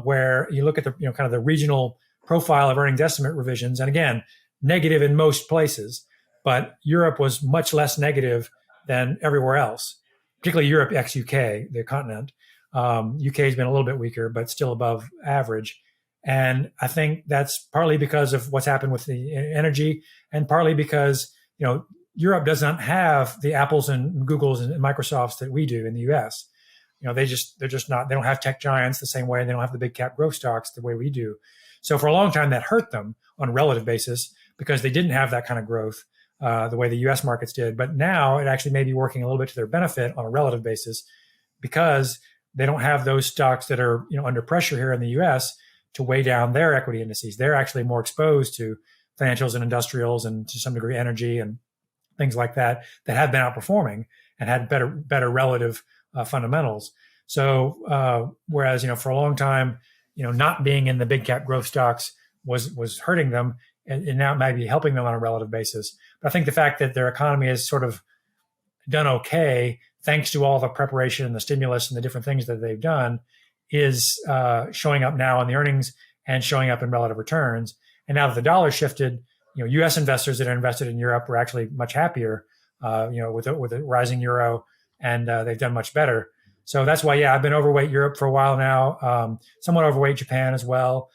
where you look at the kind of the regional profile of earnings estimate revisions, and again, negative in most places, but Europe was much less negative than everywhere else, particularly Europe ex UK, the continent. UK has been a little bit weaker, but still above average. And I think that's partly because of what's happened with the energy, and partly because Europe doesn't have the Apples and Googles and Microsofts that we do in the US. They're just not, they don't have tech giants the same way, and they don't have the big cap growth stocks the way we do. So for a long time, that hurt them on a relative basis because they didn't have that kind of growth the way the US markets did. But now it actually may be working a little bit to their benefit on a relative basis because they don't have those stocks that are under pressure here in the US to weigh down their equity indices. They're actually more exposed to financials and industrials and to some degree energy and things like that have been outperforming. and had better relative fundamentals. So whereas for a long time, not being in the big cap growth stocks was hurting them, and now it might be helping them on a relative basis. But I think the fact that their economy has sort of done okay, thanks to all the preparation and the stimulus and the different things that they've done, is showing up now in the earnings and showing up in relative returns. And now that the dollar shifted, U.S. investors that are invested in Europe were actually much happier, with a rising euro, and they've done much better. So that's why, I've been overweight Europe for a while now, somewhat overweight Japan as well.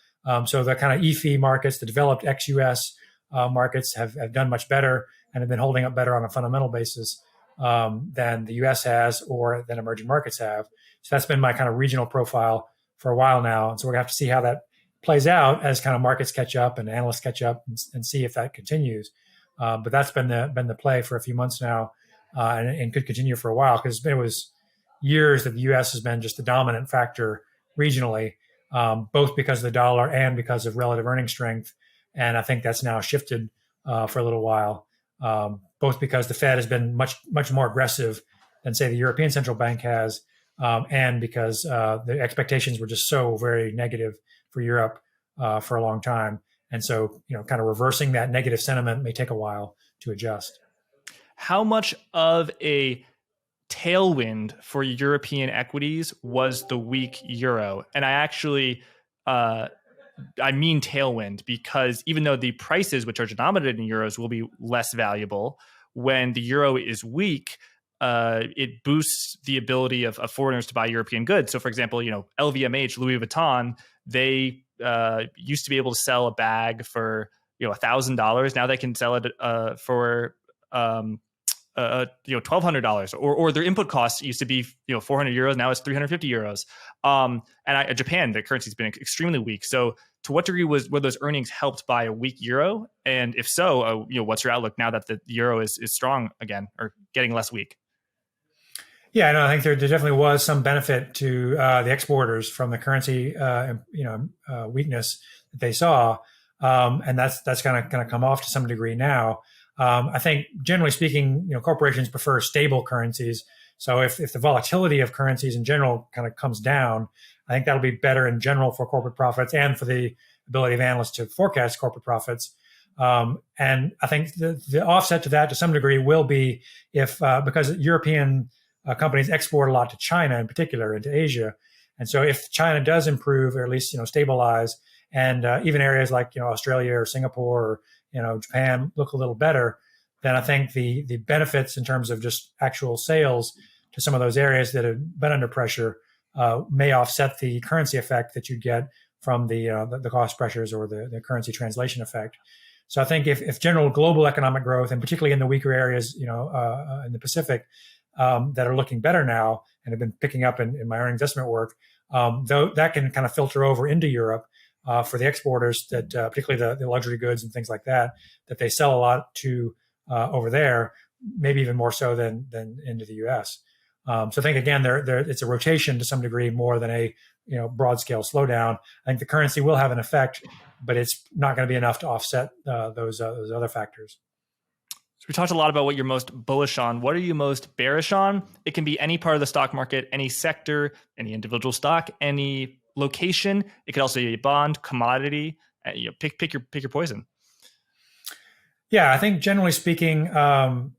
So the kind of EFI markets, the developed ex-US markets have done much better and have been holding up better on a fundamental basis than the US has or than emerging markets have. So that's been my kind of regional profile for a while now. And so we're going to have to see how that plays out as kind of markets catch up and analysts catch up and see if that continues. But that's been the play for a few months now, and could continue for a while, because it was years that the U.S. has been just the dominant factor regionally, both because of the dollar and because of relative earning strength. And I think that's now shifted for a little while, both because the Fed has been much more aggressive than, say, the European Central Bank has, and because the expectations were just so very negative for Europe for a long time. And so, kind of reversing that negative sentiment may take a while to adjust. How much of a tailwind for European equities was the weak euro? And I actually, I mean tailwind, because even though the prices, which are denominated in euros, will be less valuable, when the euro is weak, it boosts the ability of foreigners to buy European goods. So, for example, LVMH, Louis Vuitton, they used to be able to sell a bag for $1,000. Now they can sell it for $1,200, or their input costs used to be 400 euros. Now it's 350 euros. And Japan, the currency's been extremely weak. So to what degree were those earnings helped by a weak euro? And if so, what's your outlook now that the euro is strong again, or getting less weak? Yeah, no, I think there definitely was some benefit to the exporters from the currency, weakness that they saw, and that's kind of come off to some degree now. I think, generally speaking, corporations prefer stable currencies. So if the volatility of currencies in general kind of comes down, I think that'll be better in general for corporate profits and for the ability of analysts to forecast corporate profits. And I think the offset to that, to some degree, will be if because European companies export a lot to China in particular, into Asia. And so if China does improve, or at least, stabilize, and even areas like, Australia or Singapore or, Japan look a little better, then I think the benefits in terms of just actual sales to some of those areas that have been under pressure may offset the currency effect that you get from the cost pressures or the currency translation effect. So I think if general global economic growth, and particularly in the weaker areas, in the Pacific, that are looking better now and have been picking up in my earnings estimate work, though that can kind of filter over into Europe for the exporters, that particularly the luxury goods and things like that they sell a lot to over there, maybe even more so than into the U.S. So I think, again, it's a rotation to some degree more than a broad scale slowdown. I think the currency will have an effect, but it's not going to be enough to offset those other factors. So we talked a lot about what you're most bullish on. What are you most bearish on? It can be any part of the stock market, any sector, any individual stock, any location. It could also be a bond, commodity. Pick your poison. Yeah, I think generally speaking, the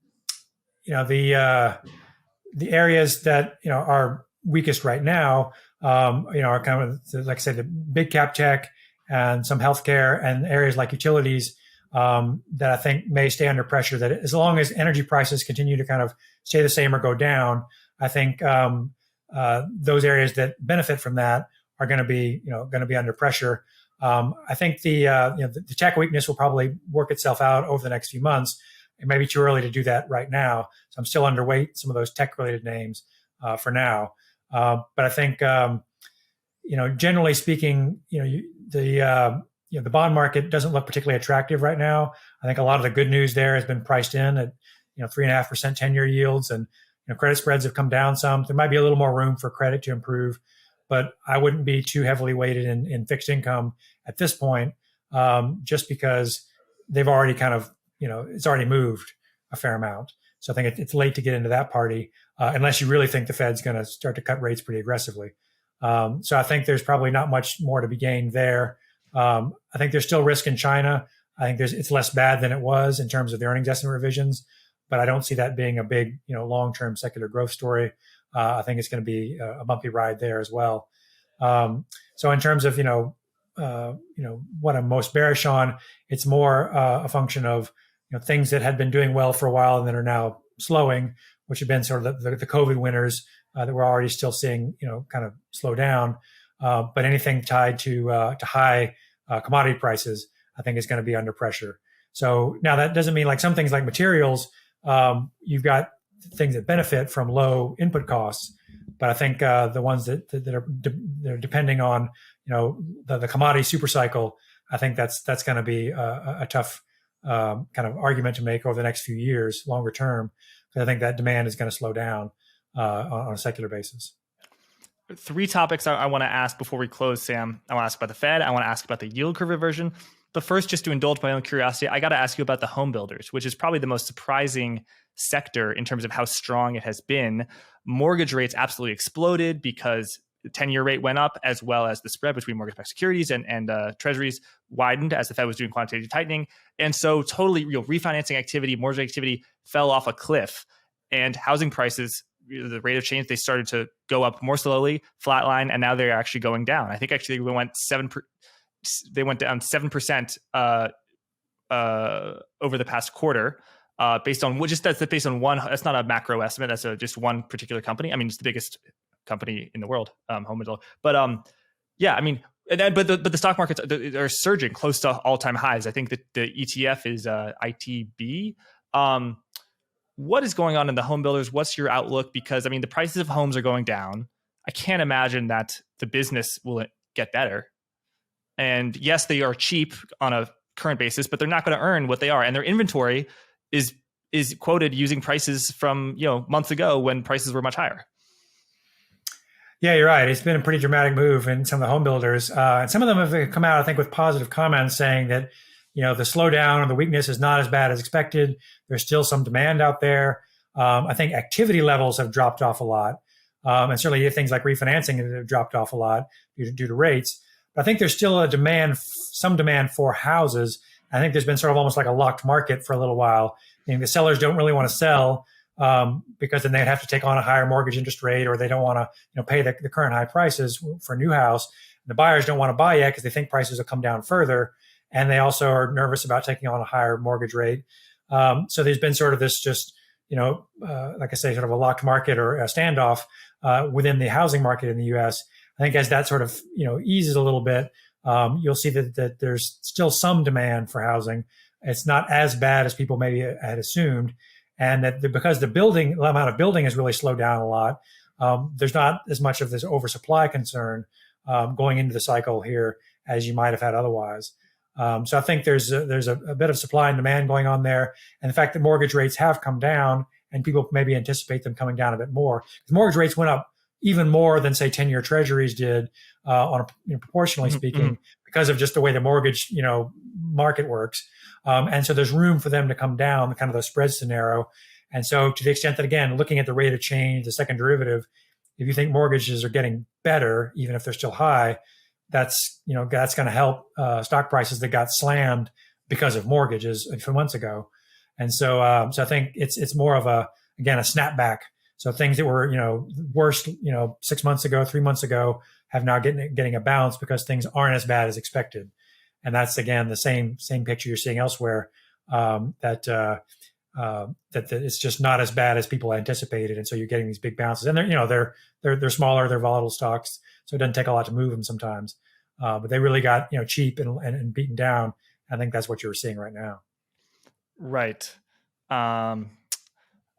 areas that are weakest right now, are kind of, like I said, the big cap tech and some healthcare, and areas like utilities that I think may stay under pressure. That as long as energy prices continue to kind of stay the same or go down, I think those areas that benefit from that are going to be under pressure. I think the tech weakness will probably work itself out over the next few months. It may be too early to do that right now, so I'm still underweight some of those tech-related names for now. But I think generally speaking, the bond market doesn't look particularly attractive right now. I think a lot of the good news there has been priced in at 3.5% 10-year yields, and credit spreads have come down some. There might be a little more room for credit to improve, but I wouldn't be too heavily weighted in fixed income at this point, just because they've already kind of it's already moved a fair amount. So I think it's late to get into that party unless you really think the Fed's going to start to cut rates pretty aggressively. So I think there's probably not much more to be gained there. I think there's still risk in China. I think it's less bad than it was in terms of the earnings estimate revisions, but I don't see that being a big, long-term secular growth story. I think it's going to be a bumpy ride there as well. So in terms of what I'm most bearish on, it's more a function of things that had been doing well for a while and that are now slowing, which have been sort of the COVID winners that we're already still seeing kind of slow down. But anything tied to high commodity prices, I think is going to be under pressure. So now that doesn't mean like some things like materials, you've got things that benefit from low input costs, but I think the ones that are depending on the commodity super cycle, I think that's going to be a tough kind of argument to make over the next few years, longer term, because I think that demand is going to slow down on a secular basis. Three topics I want to ask before we close, Sam. I want to ask about the Fed. I want to ask about the yield curve reversion. But first, just to indulge my own curiosity, I got to ask you about the home builders, which is probably the most surprising sector in terms of how strong it has been. Mortgage rates absolutely exploded because the 10-year rate went up, as well as the spread between mortgage-backed securities and treasuries widened as the Fed was doing quantitative tightening. And so totally refinancing activity, mortgage activity fell off a cliff. And housing prices, the rate of change, they started to go up more slowly, flatline, and now they're actually going down. I think actually they went down 7% over the past quarter, based on based on one. That's not a macro estimate. That's just one particular company. I mean, it's the biggest company in the world, home builder. But yeah, I mean, but the stock markets are surging close to all-time highs. I think that the ETF is ITB. What is going on in the home builders? What's your outlook? Because I mean, the prices of homes are going down. I can't imagine that the business will get better. And yes, they are cheap on a current basis, but they're not going to earn what they are. And their inventory is quoted using prices from months ago when prices were much higher. Yeah, you're right. It's been a pretty dramatic move in some of the home builders. And some of them have come out, I think, with positive comments saying that the slowdown or the weakness is not as bad as expected. There's still some demand out there. I think activity levels have dropped off a lot. And certainly things like refinancing have dropped off a lot due to rates. But I think there's still some demand for houses. I think there's been sort of almost like a locked market for a little while. I mean, the sellers don't really want to sell because then they'd have to take on a higher mortgage interest rate, or they don't want to pay the current high prices for a new house. The buyers don't want to buy yet because they think prices will come down further. And they also are nervous about taking on a higher mortgage rate. So there's been sort of this just, like I say, sort of a locked market or a standoff within the housing market in the U.S. I think as that sort of, eases a little bit, you'll see that there's still some demand for housing. It's not as bad as people maybe had assumed. And that because the amount of building has really slowed down a lot, there's not as much of this oversupply concern going into the cycle here as you might have had otherwise. So I think there's a bit of supply and demand going on there. And the fact that mortgage rates have come down and people maybe anticipate them coming down a bit more. Because mortgage rates went up even more than, say, 10-year treasuries did proportionally speaking, because of just the way the mortgage market works. And so there's room for them to come down, kind of the spread scenario. And so to the extent that, again, looking at the rate of change, the second derivative, if you think mortgages are getting better, even if they're still high, that's going to help stock prices that got slammed because of mortgages a few months ago. And so I think it's more of a snapback. So things that were worse 6 months ago, 3 months ago, have now getting a bounce because things aren't as bad as expected. And that's again the same picture you're seeing elsewhere, that it's just not as bad as people anticipated, and so you're getting these big bounces. And they're smaller, they're volatile stocks, so it doesn't take a lot to move them sometimes. But they really got cheap and beaten down. I think that's what you're seeing right now. Right.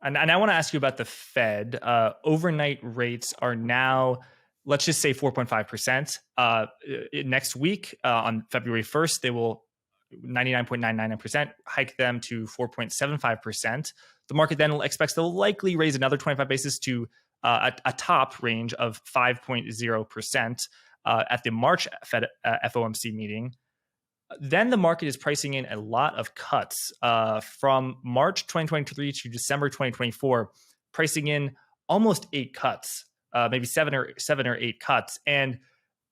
And I want to ask you about the Fed. Overnight rates are now, let's just say 4.5%. Next week, on February 1st, they will 99.999% hike them to 4.75%. The market then expects they'll likely raise another 25 basis to a top range of 5.0% at the March Fed FOMC meeting. then the market is pricing in a lot of cuts from March 2023 to December 2024, pricing in almost 8 cuts, maybe seven or 8 cuts. And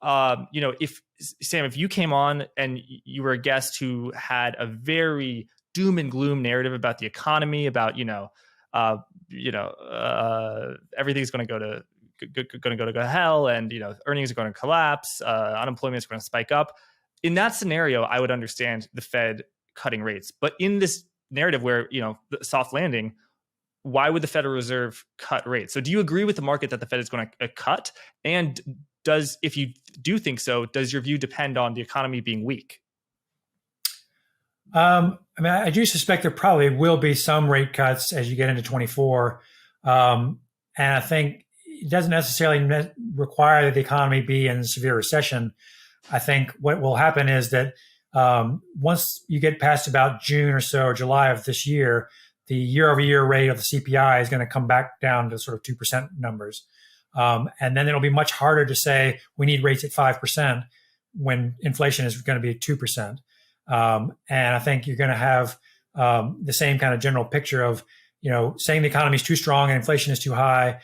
if Sam, if you came on and you were a guest who had a very doom and gloom narrative about the economy, about everything's going to go to hell, and earnings are going to collapse, unemployment is going to spike up. In that scenario, I would understand the Fed cutting rates. But in this narrative where the soft landing, why would the Federal Reserve cut rates? So do you agree with the market that the Fed is going to cut? And if you do think so, does your view depend on the economy being weak? I do suspect there probably will be some rate cuts as you get into 24. And I think it doesn't necessarily require that the economy be in severe recession. I think what will happen is that once you get past about June or so, or July of this year, the year-over-year rate of the CPI is going to come back down to sort of 2% numbers. And then it'll be much harder to say we need rates at 5% when inflation is going to be at 2%. And I think you're going to have the same kind of general picture of, saying the economy is too strong and inflation is too high.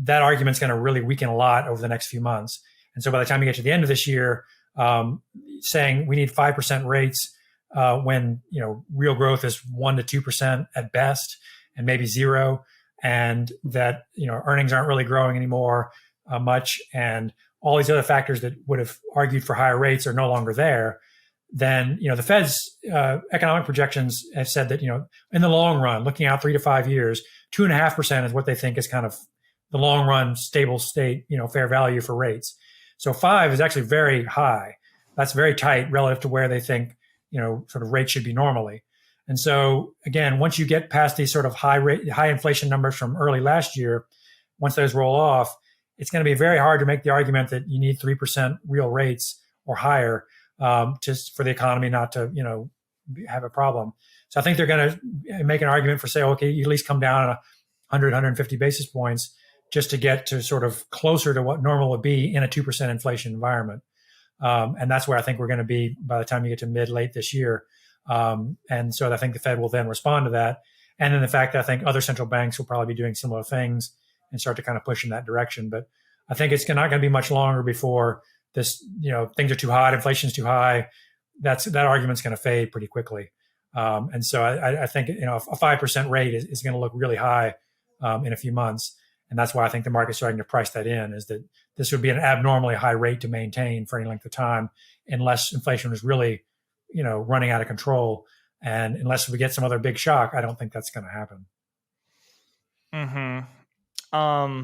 That argument's going to really weaken a lot over the next few months. And so by the time you get to the end of this year, saying we need 5% rates when real growth is 1% to 2% at best, and maybe 0%, and that earnings aren't really growing anymore much, and all these other factors that would have argued for higher rates are no longer there, then the Fed's economic projections have said that in the long run, looking out 3 to 5 years, 2.5% is what they think is kind of the long run stable state fair value for rates. So 5 is actually very high. That's very tight relative to where they think sort of rates should be normally. And so again, once you get past these sort of high inflation numbers from early last year, once those roll off, it's going to be very hard to make the argument that you need 3% real rates or higher just for the economy not to have a problem. So I think they're going to make an argument for say, okay, you at least come down 100, 150 basis points just to get to sort of closer to what normal would be in a 2% inflation environment. And that's where I think we're going to be by the time you get to late this year. And so I think the Fed will then respond to that. And then the fact that I think other central banks will probably be doing similar things and start to kind of push in that direction. But I think it's not going to be much longer before this, things are too hot, inflation's too high. That argument's going to fade pretty quickly. And so I think, a 5% rate is going to look really high in a few months. And that's why I think the market's starting to price that in, is that this would be an abnormally high rate to maintain for any length of time, unless inflation is really, running out of control. And unless we get some other big shock, I don't think that's going to happen. Mm-hmm.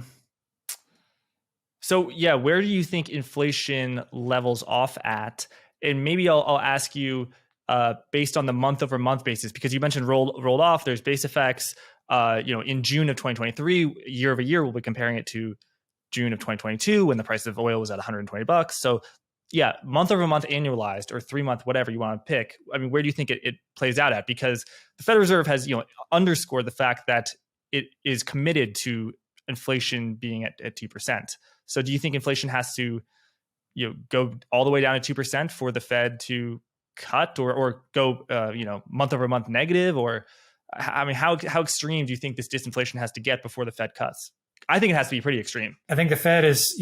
So yeah, where do you think inflation levels off at? And maybe I'll ask you based on the month over month basis, because you mentioned rolled off. There's base effects. In June of 2023, year over year, we'll be comparing it to June of 2022 when the price of oil was at $120. So yeah, month over month annualized, or 3 month, whatever you want to pick. I mean, where do you think it plays out at? Because the Federal Reserve has, underscored the fact that it is committed to inflation being at 2%. So do you think inflation has to, go all the way down to 2% for the Fed to cut, or go, month over month negative? Or, I mean, how extreme do you think this disinflation has to get before the Fed cuts? I think it has to be pretty extreme. I think the Fed is,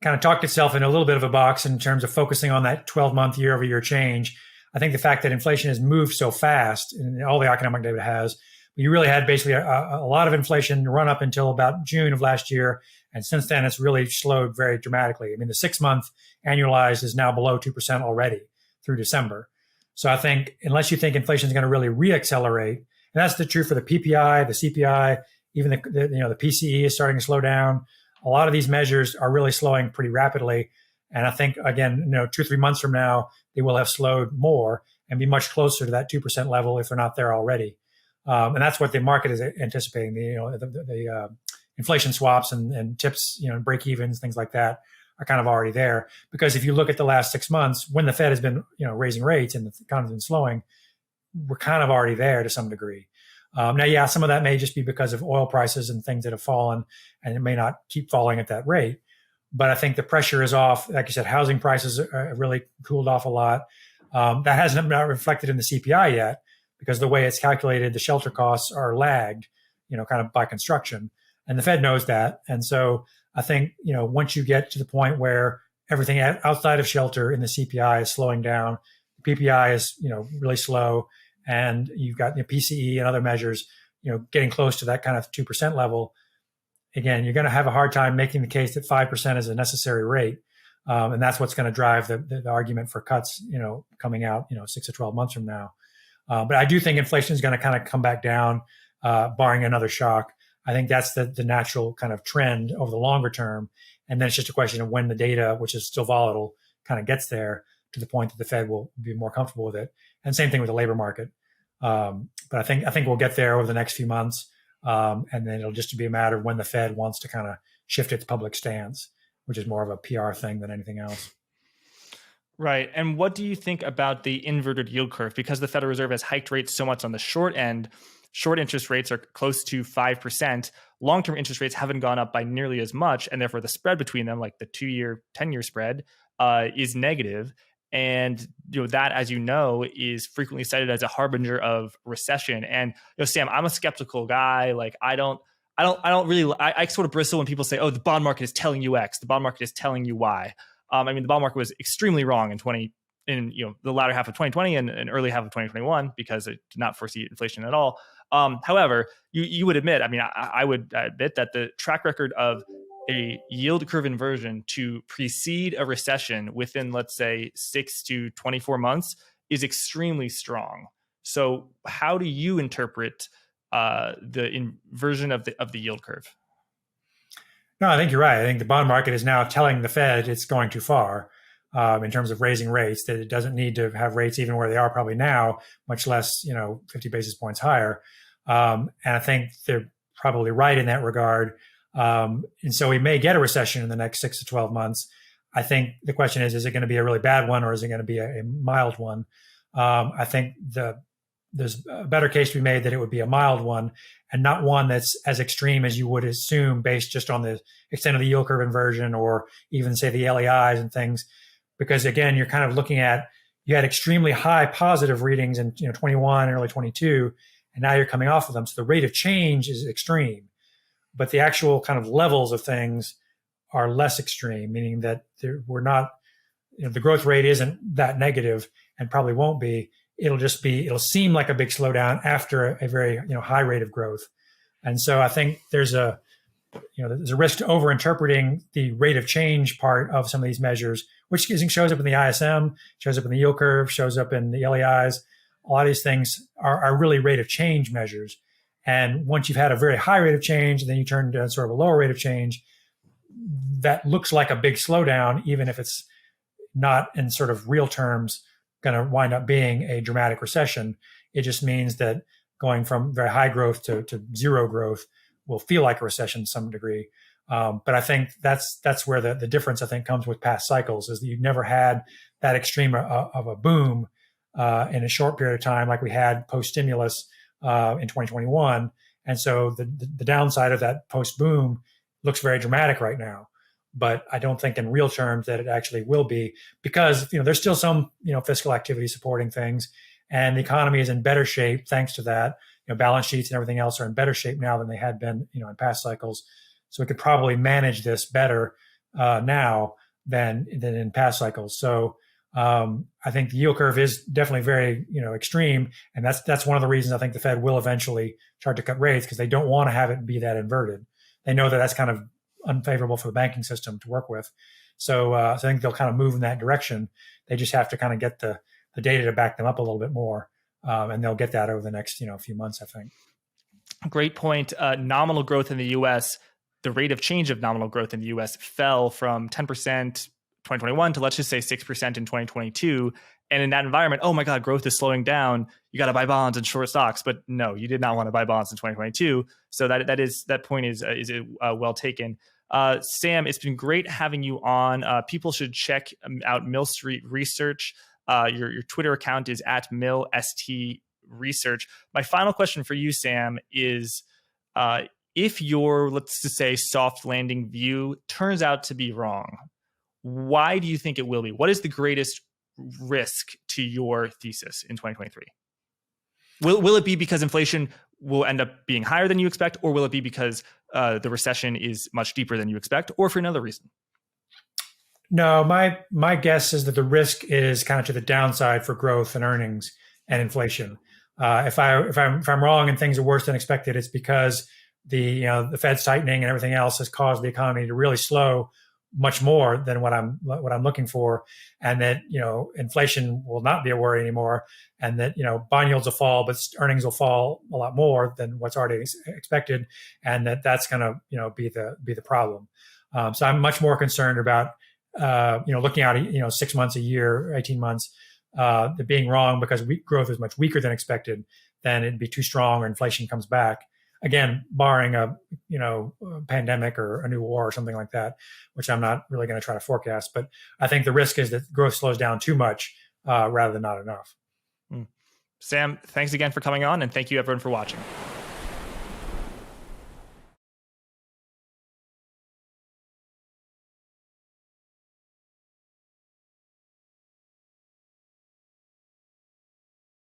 kind of talked itself in a little bit of a box in terms of focusing on that 12-month year-over-year change. I think the fact that inflation has moved so fast, and all the economic data has, you really had basically a lot of inflation run up until about June of last year. And since then, it's really slowed very dramatically. I mean, the 6-month annualized is now below 2% already through December. So I think unless you think inflation is going to really reaccelerate, and that's the truth for the PPI, the CPI, even the PCE is starting to slow down. A lot of these measures are really slowing pretty rapidly. And I think, again, 2 or 3 months from now, they will have slowed more and be much closer to that 2% level if they're not there already. And that's what the market is anticipating. The inflation swaps and tips, break evens, things like that are kind of already there. Because if you look at the last 6 months, when the Fed has been, raising rates and the economy's been slowing, we're kind of already there to some degree. Now, yeah, some of that may just be because of oil prices and things that have fallen, and it may not keep falling at that rate. But I think the pressure is off. Like you said, housing prices have really cooled off a lot. That hasn't been reflected in the CPI yet because the way it's calculated, the shelter costs are lagged, kind of by construction. And the Fed knows that. And so I think, once you get to the point where everything outside of shelter in the CPI is slowing down, the PPI is, really slow, and you've got PCE and other measures, getting close to that kind of 2% level. Again, you're going to have a hard time making the case that 5% is a necessary rate. And that's what's going to drive the argument for cuts, coming out, 6 to 12 months from now. But I do think inflation is going to kind of come back down, barring another shock. I think that's the natural kind of trend over the longer term. And then it's just a question of when the data, which is still volatile, kind of gets there to the point that the Fed will be more comfortable with it. And same thing with the labor market. But I think we'll get there over the next few months. And then it'll just be a matter of when the Fed wants to kind of shift its public stance, which is more of a PR thing than anything else. Right. And what do you think about the inverted yield curve? Because the Federal Reserve has hiked rates so much on the short end, short interest rates are close to 5%. Long-term interest rates haven't gone up by nearly as much. And therefore, the spread between them, like the 2-year, 10-year spread, is negative. And that, as you know, is frequently cited as a harbinger of recession. And Sam, I'm a skeptical guy. Like I don't really. I sort of bristle when people say, "Oh, the bond market is telling you X. The bond market is telling you Y." The bond market was extremely wrong in the latter half of 2020 and early half of 2021 because it did not foresee inflation at all. However, you would admit, I would admit that the track record of a yield curve inversion to precede a recession within, let's say, 6 to 24 months is extremely strong. So how do you interpret the inversion of the yield curve? No, I think you're right. I think the bond market is now telling the Fed it's going too far in terms of raising rates, that it doesn't need to have rates even where they are probably now, much less, 50 basis points higher. And I think they're probably right in that regard. And so we may get a recession in the next 6 to 12 months. I think the question is it going to be a really bad one or is it going to be a mild one? I think there's a better case to be made that it would be a mild one and not one that's as extreme as you would assume based just on the extent of the yield curve inversion or even say the LEIs and things. Because again, you're kind of looking at, you had extremely high positive readings in 21 and early 22, and now you're coming off of them. So the rate of change is extreme, but the actual kind of levels of things are less extreme, meaning that we're not, the growth rate isn't that negative and probably won't be. It'll seem like a big slowdown after a very high rate of growth. And so I think there's a risk to overinterpreting the rate of change part of some of these measures, which shows up in the ISM, shows up in the yield curve, shows up in the LEIs. A lot of these things are really rate of change measures. And once you've had a very high rate of change, and then you turn to sort of a lower rate of change, that looks like a big slowdown, even if it's not in sort of real terms going to wind up being a dramatic recession. It just means that going from very high growth to zero growth will feel like a recession to some degree. But I think that's where the difference, I think, comes with past cycles, is that you've never had that extreme of a boom in a short period of time like we had post-stimulus in 2021. And so the downside of that post-boom looks very dramatic right now. But I don't think in real terms that it actually will be, because there's still some fiscal activity supporting things, and the economy is in better shape thanks to that. Balance sheets and everything else are in better shape now than they had been in past cycles. So we could probably manage this better now than in past cycles. So I think the yield curve is definitely very extreme, and that's one of the reasons I think the Fed will eventually start to cut rates, because they don't want to have it be that inverted. They know that that's kind of unfavorable for the banking system to work with. So I think they'll kind of move in that direction. They just have to kind of get the data to back them up a little bit more. And they'll get that over the next few months, I think. Great point. Nominal growth in the U.S., the rate of change of nominal growth in the U.S. fell from 10% 2021 to, let's just say, 6% in 2022. And in that environment, oh my God, growth is slowing down. You got to buy bonds and short stocks. But no, you did not want to buy bonds in 2022. So that point is well taken. Sam, it's been great having you on. People should check out Mill Street Research. Your Twitter account is at MillST Research. My final question for you, Sam, is if your, let's just say, soft landing view turns out to be wrong, why do you think it will be? What is the greatest risk to your thesis in 2023? Will it be because inflation will end up being higher than you expect, or will it be because the recession is much deeper than you expect, or for another reason? No, my guess is that the risk is kind of to the downside for growth and earnings and inflation. If I'm wrong and things are worse than expected, it's because the Fed's tightening and everything else has caused the economy to really slow much more than what I'm looking for, and that inflation will not be a worry anymore, and that bond yields will fall, but earnings will fall a lot more than what's already expected, and that's going to be the problem. So I'm much more concerned about looking out 6 months, a year, 18 months, being wrong because growth is much weaker than expected, then it'd be too strong or inflation comes back. Again, barring a pandemic or a new war or something like that, which I'm not really going to try to forecast. But I think the risk is that growth slows down too much rather than not enough. Sam, thanks again for coming on, and thank you everyone for watching.